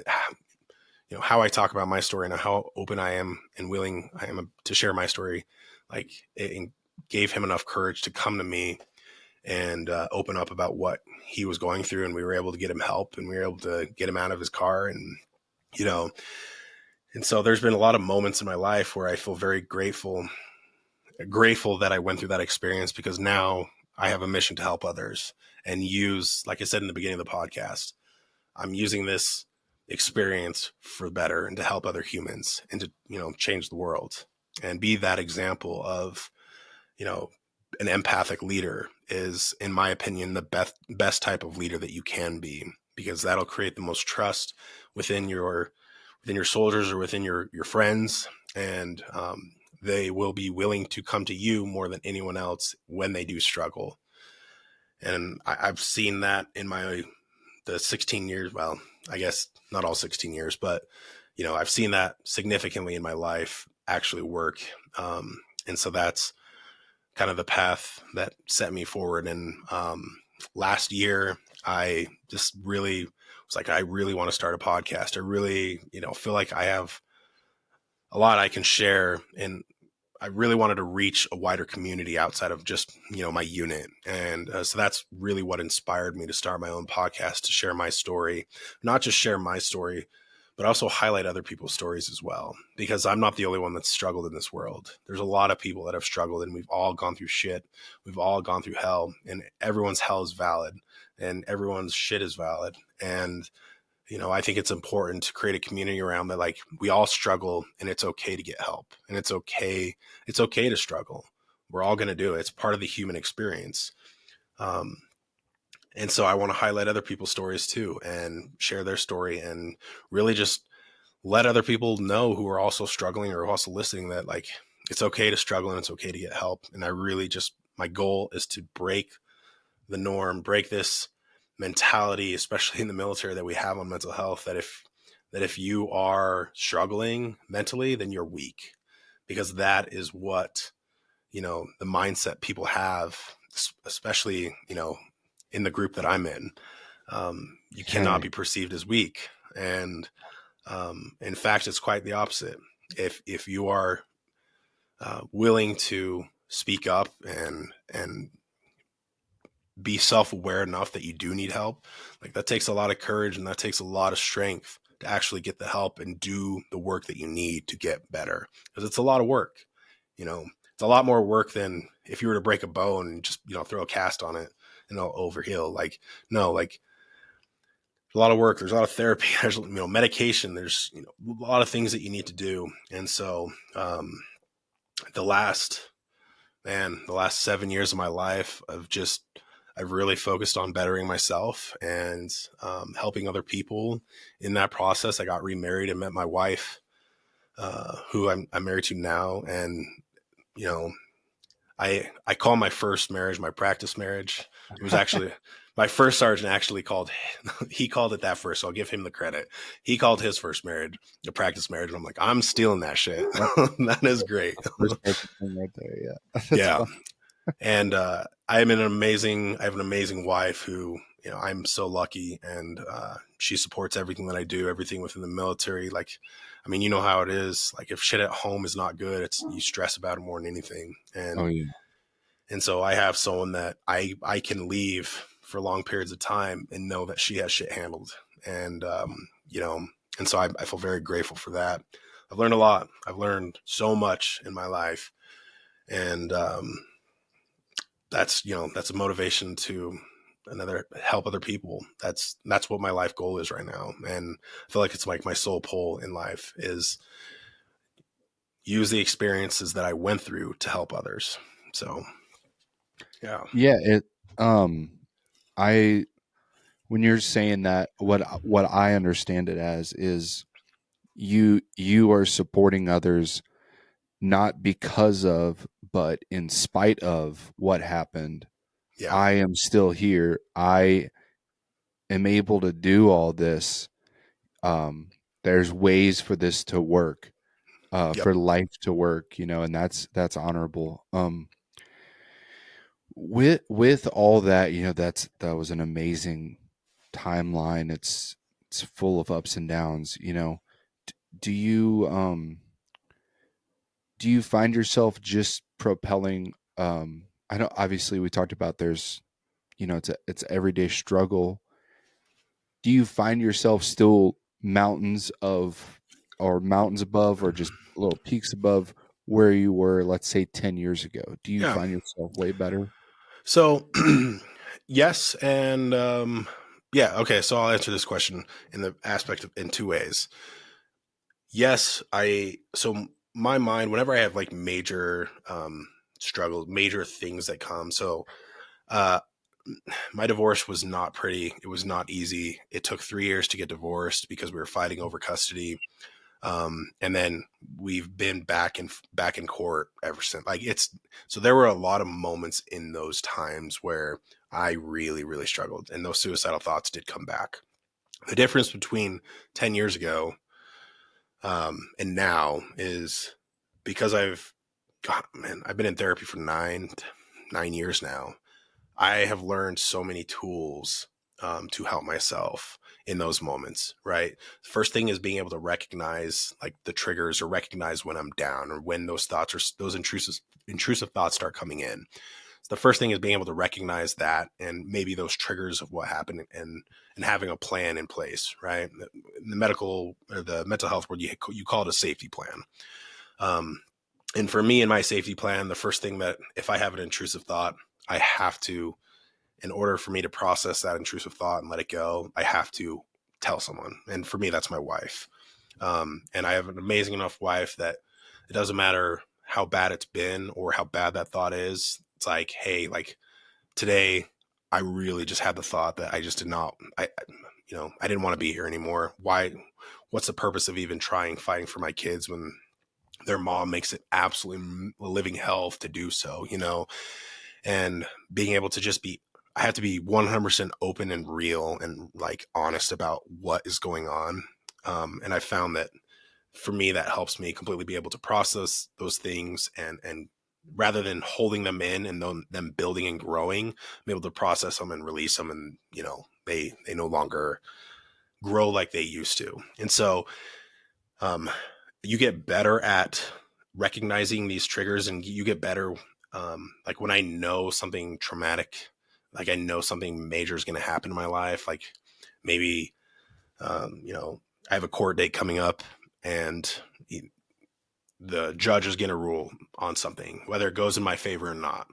how I talk about my story and how open I am and willing I am to share my story, like, it gave him enough courage to come to me and open up about what he was going through. And we were able to get him help, and we were able to get him out of his car. And, and so there's been a lot of moments in my life where I feel very grateful that I went through that experience, because now I have a mission to help others and use, like I said in the beginning of the podcast, I'm using this experience for better and to help other humans and to, change the world and be that example of, an empathic leader is, in my opinion, the best type of leader that you can be, because that'll create the most trust within your soldiers or within your friends. And they will be willing to come to you more than anyone else when they do struggle. And I've seen that in the 16 years. Well, I guess not all 16 years, but, I've seen that significantly in my life actually work. And so that's kind of the path that set me forward. And last year, I just really was like, I really want to start a podcast. I really, feel like I have a lot I can share. And I really wanted to reach a wider community outside of just, my unit. And so that's really what inspired me to start my own podcast, to share my story, not just share my story, but also highlight other people's stories as well, because I'm not the only one that's struggled in this world. There's a lot of people that have struggled, and we've all gone through shit. We've all gone through hell, and everyone's hell is valid and everyone's shit is valid. And, I think it's important to create a community around that. Like, we all struggle, and it's okay to get help, and it's okay to struggle. We're all going to do it. It's part of the human experience. And so I want to highlight other people's stories too, and share their story, and really just let other people know who are also struggling or also listening that, like, it's okay to struggle and it's okay to get help. And I really my goal is to break the norm, break this mentality, especially in the military, that we have on mental health, that if you are struggling mentally, then you're weak, because that is what, the mindset people have, especially, in the group that I'm in. You cannot be perceived as weak. And in fact, it's quite the opposite. If you are willing to speak up and be self-aware enough that you do need help, like that takes a lot of courage and that takes a lot of strength to actually get the help and do the work that you need to get better, because it's a lot of work. It's a lot more work than if you were to break a bone and just throw a cast on it and it'll overheal. Like, no, like, a lot of work, there's a lot of therapy, there's medication, there's a lot of things that you need to do. And so the last 7 years of my life, I've really focused on bettering myself and helping other people. In that process, I got remarried and met my wife, who I'm married to now. And, I call my first marriage my practice marriage. It was actually my first sergeant actually he called it that first. So I'll give him the credit. He called his first marriage a practice marriage. And I'm like, I'm stealing that shit. That is great. First perfect thing right there. Yeah. That's Yeah. fun. And I have an amazing wife who, I'm so lucky, and she supports everything that I do, everything within the military. Like, I mean, you know how it is. Like, if shit at home is not good, you stress about it more than anything. And Oh yeah. and so I have someone that I can leave for long periods of time and know that she has shit handled. And and so I feel very grateful for that. I've learned a lot. I've learned so much in my life, and that's a motivation to help other people. That's what my life goal is right now. And I feel like it's like my sole pull in life is use the experiences that I went through to help others. So yeah. I when you're saying that, what I understand it as is you are supporting others not because of, but in spite of what happened. Yeah. I am still here. I am able to do all this. There's ways for this to work, Yep. for life to work, and that's honorable. With all that, that was an amazing timeline. It's full of ups and downs. Do you find yourself just propelling? I know obviously we talked about there's it's an everyday struggle. Do you find yourself still mountains above, or just little peaks above where you were, let's say 10 years ago? Do you Yeah. find yourself way better? So yes. And yeah. Okay. So I'll answer this question in two ways. Yes. So my mind, whenever I have like major struggles, major things that come. So my divorce was not pretty. It was not easy. It took 3 years to get divorced because we were fighting over custody. And then we've been back in court ever since. So there were a lot of moments in those times where I really, really struggled, and those suicidal thoughts did come back. The difference between 10 years ago, and now is because I've been in therapy for 9 years now. I have learned so many tools to help myself in those moments, right? The first thing is being able to recognize like the triggers, or recognize when I'm down, or when those intrusive thoughts start coming in. So the first thing is being able to recognize that, and maybe those triggers of what happened, and having a plan in place, right? In the medical or the mental health world, you call it a safety plan. And for me, in my safety plan, the first thing that if I have an intrusive thought, I have to, in order for me to process that intrusive thought and let it go, I have to tell someone. And for me, that's my wife. And I have an amazing enough wife that it doesn't matter how bad it's been or how bad that thought is. It's like, hey, like today, I really just had the thought that I just did not, I didn't want to be here anymore. Why? What's the purpose of even fighting for my kids when their mom makes it absolutely living hell to do so, and being able to I have to be 100% open and real and like honest about what is going on. And I found that for me, that helps me completely be able to process those things, and rather than holding them in and them building and growing, I'm able to process them and release them. And, they no longer grow like they used to. And so, you get better at recognizing these triggers, and you get better Like when I know something traumatic, like I know something major is going to happen in my life, like maybe, you know, I have a court date coming up and the judge is going to rule on something, whether it goes in my favor or not.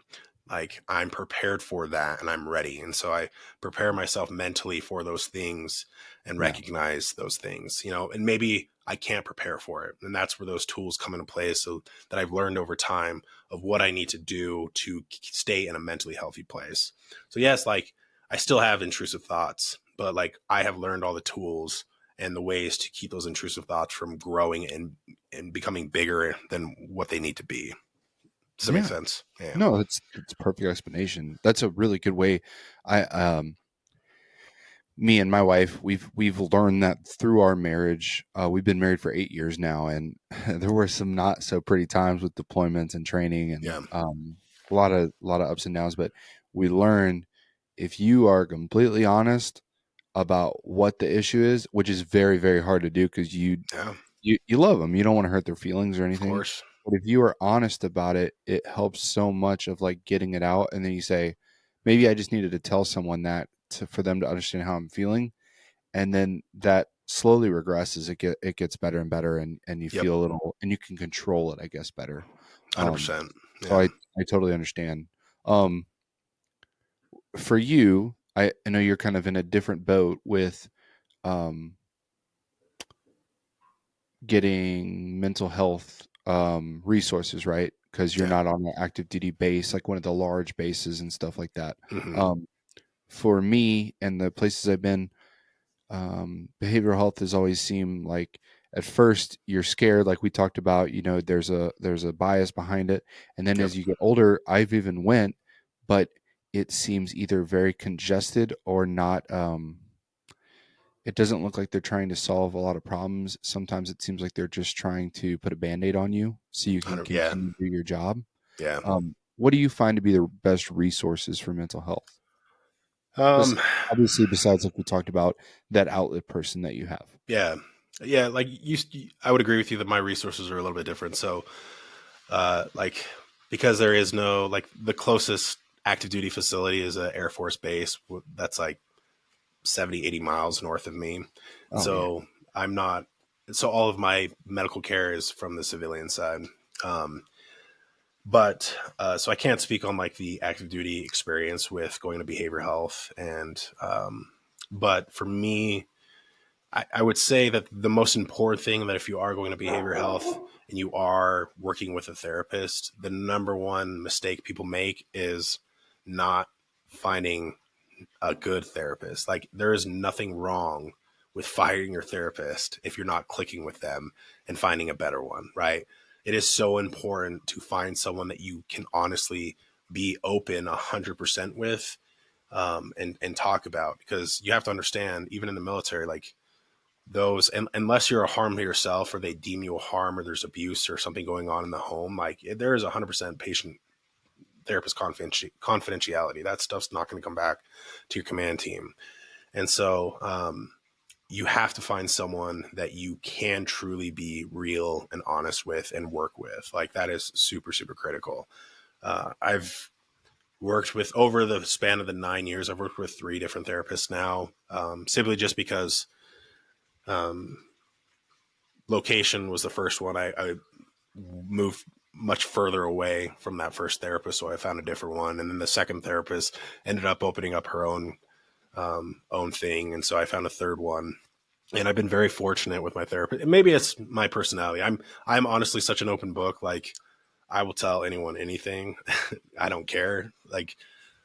Like I'm prepared for that and I'm ready. And so I prepare myself mentally for those things and recognize those things, you know, and maybe I can't prepare for it. And that's where those tools come into play. So that I've learned over time of what I need to do to stay in a mentally healthy place. So yes, like I still have intrusive thoughts, but like I have learned all the tools and the ways to keep those intrusive thoughts from growing and becoming bigger than what they need to be. Does that make sense? Yeah. No, it's a perfect explanation. That's a really good way. Me and my wife, we've learned that through our marriage. We've been married for 8 years now, and there were some not so pretty times with deployments and training, and a lot of ups and downs. But we learned if you are completely honest about what the issue is, which is very, very hard to do because you love them, you don't want to hurt their feelings or anything. Of course. But if you are honest about it, it helps so much of like getting it out, and then you say, maybe I just needed to tell someone that for them to understand how I'm feeling, and then that slowly regresses. It gets better and better, and you feel a little, and you can control it, I guess, better. 100%. So I totally understand. For you, I know you're kind of in a different boat with getting mental health resources, right? Because you're not on an active duty base, like one of the large bases and stuff like that. For me and the places I've been, behavioral health has always seemed like at first you're scared, like we talked about, you know, there's a bias behind it. And then as you get older, I've even went, but it seems either very congested or not. It doesn't look like they're trying to solve a lot of problems. Sometimes it seems like they're just trying to put a Band-Aid on you so you can continue to do your job. Yeah. What do you find to be the best resources for mental health? Obviously, besides like we talked about, that outlet person that you have. Yeah. Like I would agree with you that my resources are a little bit different. So, like, because there is no, like the closest active duty facility is an Air Force base. That's like 70, 80 miles north of me. So all of my medical care is from the civilian side. But so I can't speak on like the active duty experience with going to behavioral health. And, but for me, I would say that the most important thing that if you are going to behavioral health and you are working with a therapist, the number one mistake people make is not finding a good therapist. Like there is nothing wrong with firing your therapist if you're not clicking with them and finding a better one, right? It is so important to find someone that you can honestly be open 100% with, and talk about, because you have to understand, even in the military, like those, and unless you're a harm to yourself or they deem you a harm or there's abuse or something going on in the home, like there is 100% patient therapist confidentiality. That stuff's not going to come back to your command team. And so you have to find someone that you can truly be real and honest with and work with. Like that is super, super critical. I've worked with, over the span of the 9 years, I've worked with 3 different therapists now, simply just because location was the first one. I moved much further away from that first therapist, so I found a different one. And then the second therapist ended up opening up her own thing, and so I found a third one. And I've been very fortunate with my therapist. And maybe it's my personality. I'm honestly such an open book. Like I will tell anyone anything. I don't care. Like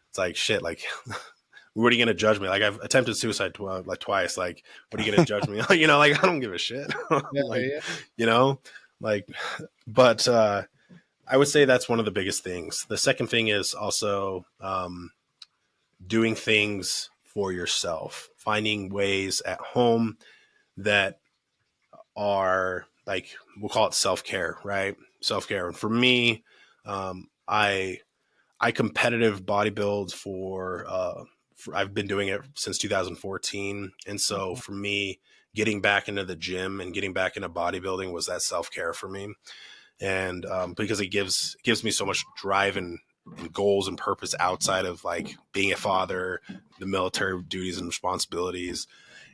it's like shit. Like what are you gonna judge me? Like I've attempted suicide like twice. Like what are you gonna judge me? You know, like I don't give a shit. Like, you know, like, but I would say that's one of the biggest things. The second thing is also doing things for yourself, finding ways at home that are like, we'll call it self-care, right? Self-care. And for me, I competitive bodybuild for I've been doing it since 2014. And so for me, getting back into the gym and getting back into bodybuilding was that self-care for me. and because it gives me so much drive and goals and purpose outside of like being a father, the military duties and responsibilities.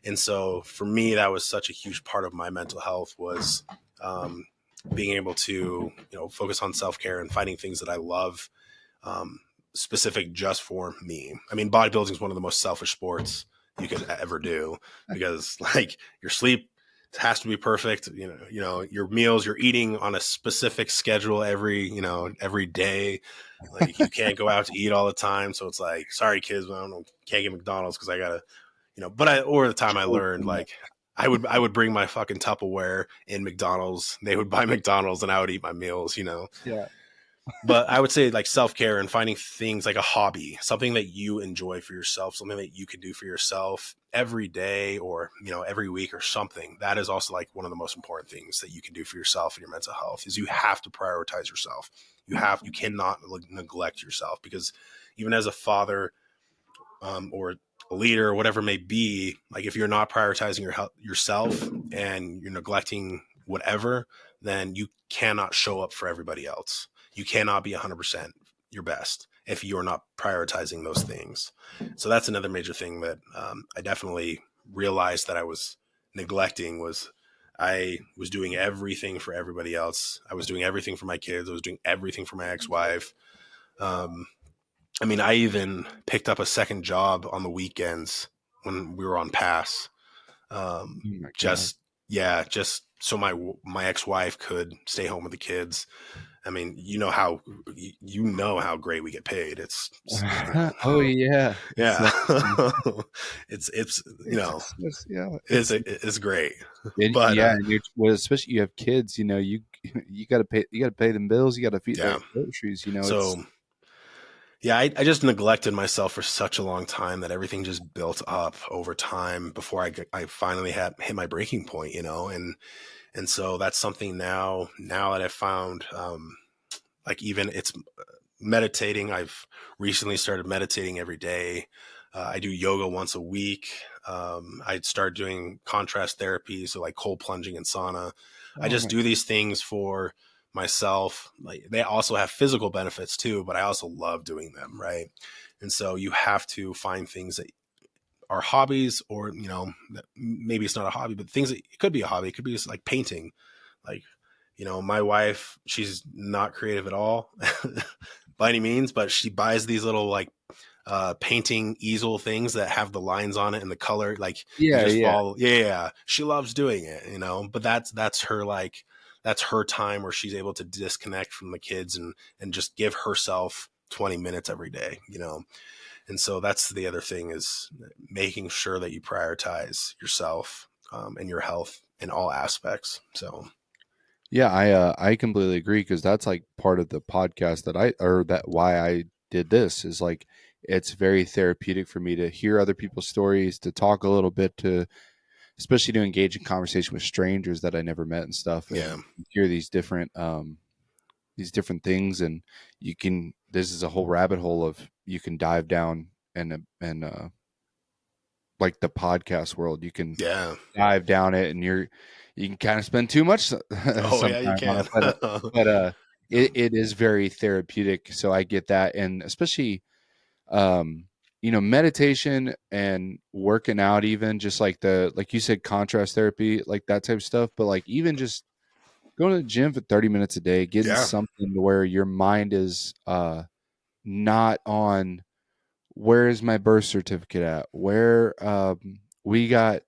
And so for me, that was such a huge part of my mental health was being able to, focus on self-care and finding things that I love, specific just for me. I mean, bodybuilding is one of the most selfish sports you could ever do because like your sleep has to be perfect. Your meals, you're eating on a specific schedule every day. Like you can't go out to eat all the time. So it's like, sorry kids, I don't know, can't get McDonald's because I gotta, over the time I learned like I would bring my fucking Tupperware in McDonald's. They would buy McDonald's and I would eat my meals, Yeah. But I would say like self-care and finding things like a hobby, something that you enjoy for yourself, something that you can do for yourself every day or, every week or something. That is also like one of the most important things that you can do for yourself and your mental health is you have to prioritize yourself. You cannot neglect yourself because even as a father or a leader or whatever it may be, like if you're not prioritizing yourself and you're neglecting whatever, then you cannot show up for everybody else. You cannot be 100% your best if you're not prioritizing those things. So that's another major thing that I definitely realized that I was neglecting was I was doing everything for everybody else. I was doing everything for my kids. I was doing everything for my ex-wife. I mean, I even picked up a second job on the weekends when we were on pass. Just so my ex-wife could stay home with the kids. I mean, you know how great we get paid. It's Oh yeah. yeah. It's it's great. And, But and especially you have kids, you got to pay them bills, you got to feed their groceries, So yeah, I just neglected myself for such a long time that everything just built up over time before I finally hit my breaking point, and so that's something now that I've found, like even it's meditating. I've recently started meditating every day. I do yoga once a week. I started doing contrast therapy, so like cold plunging and sauna. I just do these things for myself. Like they also have physical benefits too, but I also love doing them, right? And so you have to find things that are hobbies or, maybe it's not a hobby, but things that it could be a hobby. It could be just like painting. Like, my wife, she's not creative at all by any means, but she buys these little like painting easel things that have the lines on it and the color. Like she loves doing it, but that's her like, that's her time where she's able to disconnect from the kids and just give herself 20 minutes every day, And so that's the other thing is making sure that you prioritize yourself and your health in all aspects. So. Yeah, I completely agree because that's like part of the podcast why I did this is like it's very therapeutic for me to hear other people's stories, to talk a little bit, especially to engage in conversation with strangers that I never met and stuff. And hear these different things, and this is a whole rabbit hole of you can dive down and like the podcast world, you can dive down it, and you can kind of spend too much. You can. But it is very therapeutic. So I get that, and especially meditation and working out, even just like like you said, contrast therapy, like that type of stuff. But like even just going to the gym for 30 minutes a day, getting something where your mind is not on where is my birth certificate at, where we got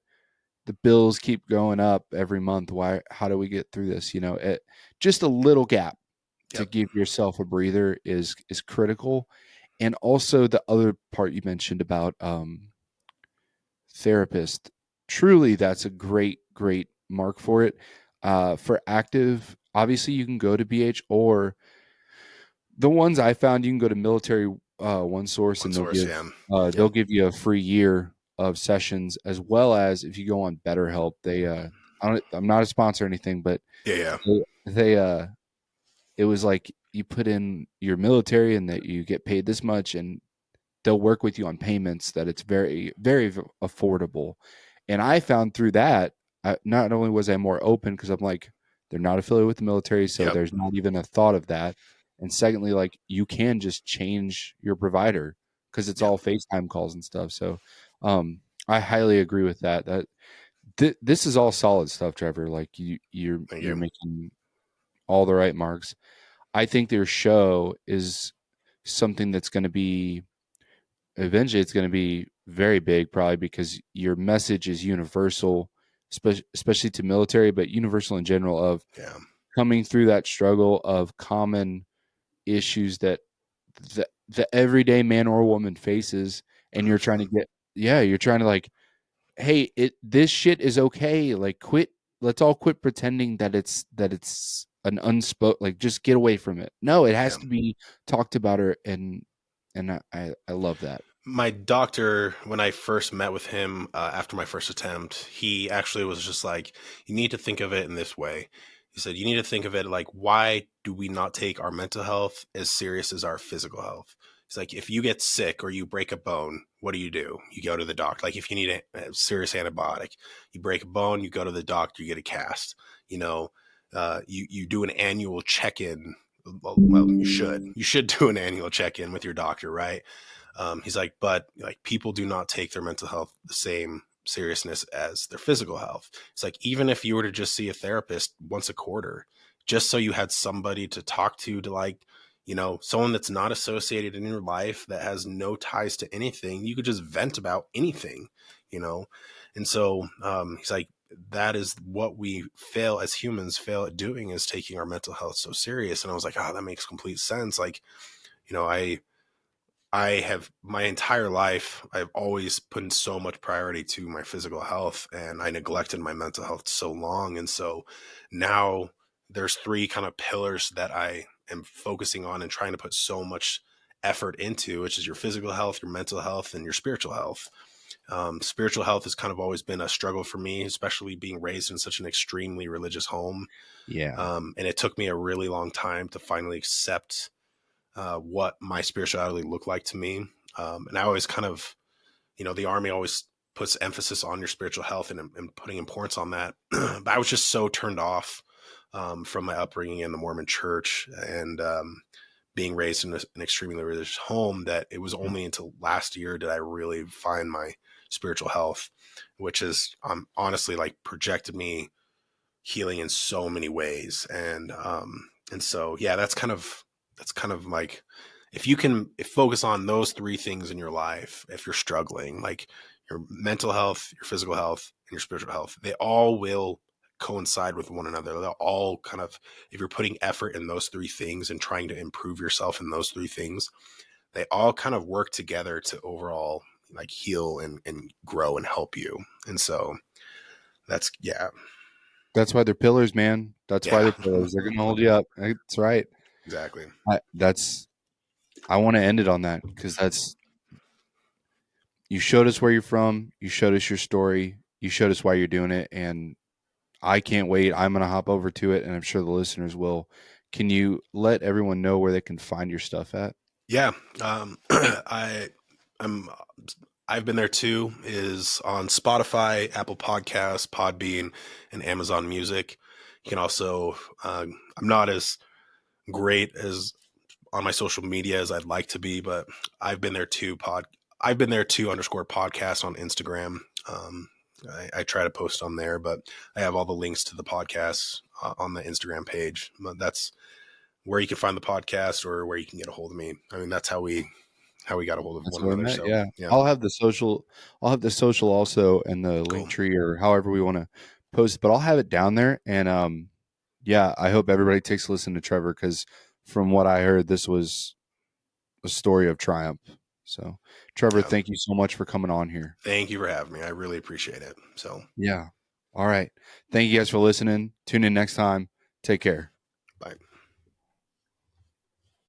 the bills keep going up every month, how do we get through this, just a little gap to give yourself a breather is critical. And also the other part you mentioned about therapist, truly that's a great mark for it. For active, obviously you can go to BH, or the ones I found, you can go to Military One Source, and they'll give you a free year of sessions, as well as if you go on BetterHelp, I'm not a sponsor or anything, but they it was like you put in your military and that you get paid this much, and they'll work with you on payments that it's very, very affordable. And I found through that, not only was I more open because I'm like, They're not affiliated with the military, so Yep. there's not even a thought of that. And secondly, like you can just change your provider because it's Yep. all FaceTime calls and stuff. So I highly agree with that. This is all solid stuff, Trevor. Like you're Thank you. making all the right marks. I think their show is something that's going to be eventually it's going to be very big, probably because your message is universal, especially to military, but universal in general of Yeah. coming through that struggle of common issues that the everyday man or woman faces, and you're trying to 100%. you're trying to like, hey, this shit is okay. Like quit. Let's all quit pretending that it's an unspoken. Like just get away from it. No, it has Yeah. to be talked about, and I love that. My doctor, when I first met with him after my first attempt, he actually was just like, you need to think of it in this way. He said, you need to think of it like, why do we not take our mental health as serious as our physical health? It's like, if you get sick or you break a bone, what do? You go to the doctor. Like if you need a serious antibiotic, you break a bone, you go to the doctor, you get a cast. You know, you do an annual check-in. Well, you should do an annual check-in with your doctor, right? He's like, but like people do not take their mental health the same seriousness as their physical health. It's like, even if you were to just see a therapist once a quarter, just so you had somebody to talk to like, you know, someone that's not associated in your life, that has no ties to anything, you could just vent about anything, you know? And so he's like, that is what we fail as humans fail at doing, is taking our mental health so serious. And I was like, oh, that makes complete sense. Like, you know, I have my entire life, I've always put in so much priority to my physical health, and I neglected my mental health so long. And so now there's three kind of pillars that I am focusing on and trying to put so much effort into, which is your physical health, your mental health, and your spiritual health. Spiritual health has kind of always been a struggle for me, especially being raised in such an extremely religious home. Yeah. And it took me a really long time to finally accept what my spirituality looked like to me. And I always kind of, you know, the Army always puts emphasis on your spiritual health and putting importance on that. But I was just so turned off from my upbringing in the Mormon church and being raised in an extremely religious home that it was only until last year did I really find my spiritual health, which is honestly like projected me healing in so many ways. And so, yeah, that's kind of like, if you can focus on those three things in your life, if you're struggling, like your mental health, your physical health, and your spiritual health, they all will coincide with one another. They'll all kind of, if you're putting effort in those three things and trying to improve yourself in those three things, they all kind of work together to overall like heal and grow and help you. And so that's That's why they're pillars, man. That's why they're pillars. They're gonna hold you up. That's right. Exactly. I want to end it on that because you showed us where you're from. You showed us your story. You showed us why you're doing it, and I can't wait. I'm gonna hop over to it, and I'm sure the listeners will. Can you let everyone know where they can find your stuff at? Yeah. I've been there too, is on Spotify, Apple Podcasts, Podbean, and Amazon Music. You can also, I'm not as great as on my social media as I'd like to be, but I've been there too. I've been there too _podcast on Instagram. I try to post on there, but I have all the links to the podcasts on the Instagram page. But that's where you can find the podcast or where you can get a hold of me. I mean, that's how we got a hold of one another. So yeah. I'll have the social also and the link tree or however we want to post, but I'll have it down there. And yeah, I hope everybody takes a listen to Treavor, because from what I heard, this was a story of triumph. So Treavor, thank you so much for coming on here. Thank you for having me. I really appreciate it. So yeah. All right. Thank you guys for listening. Tune in next time. Take care. Bye.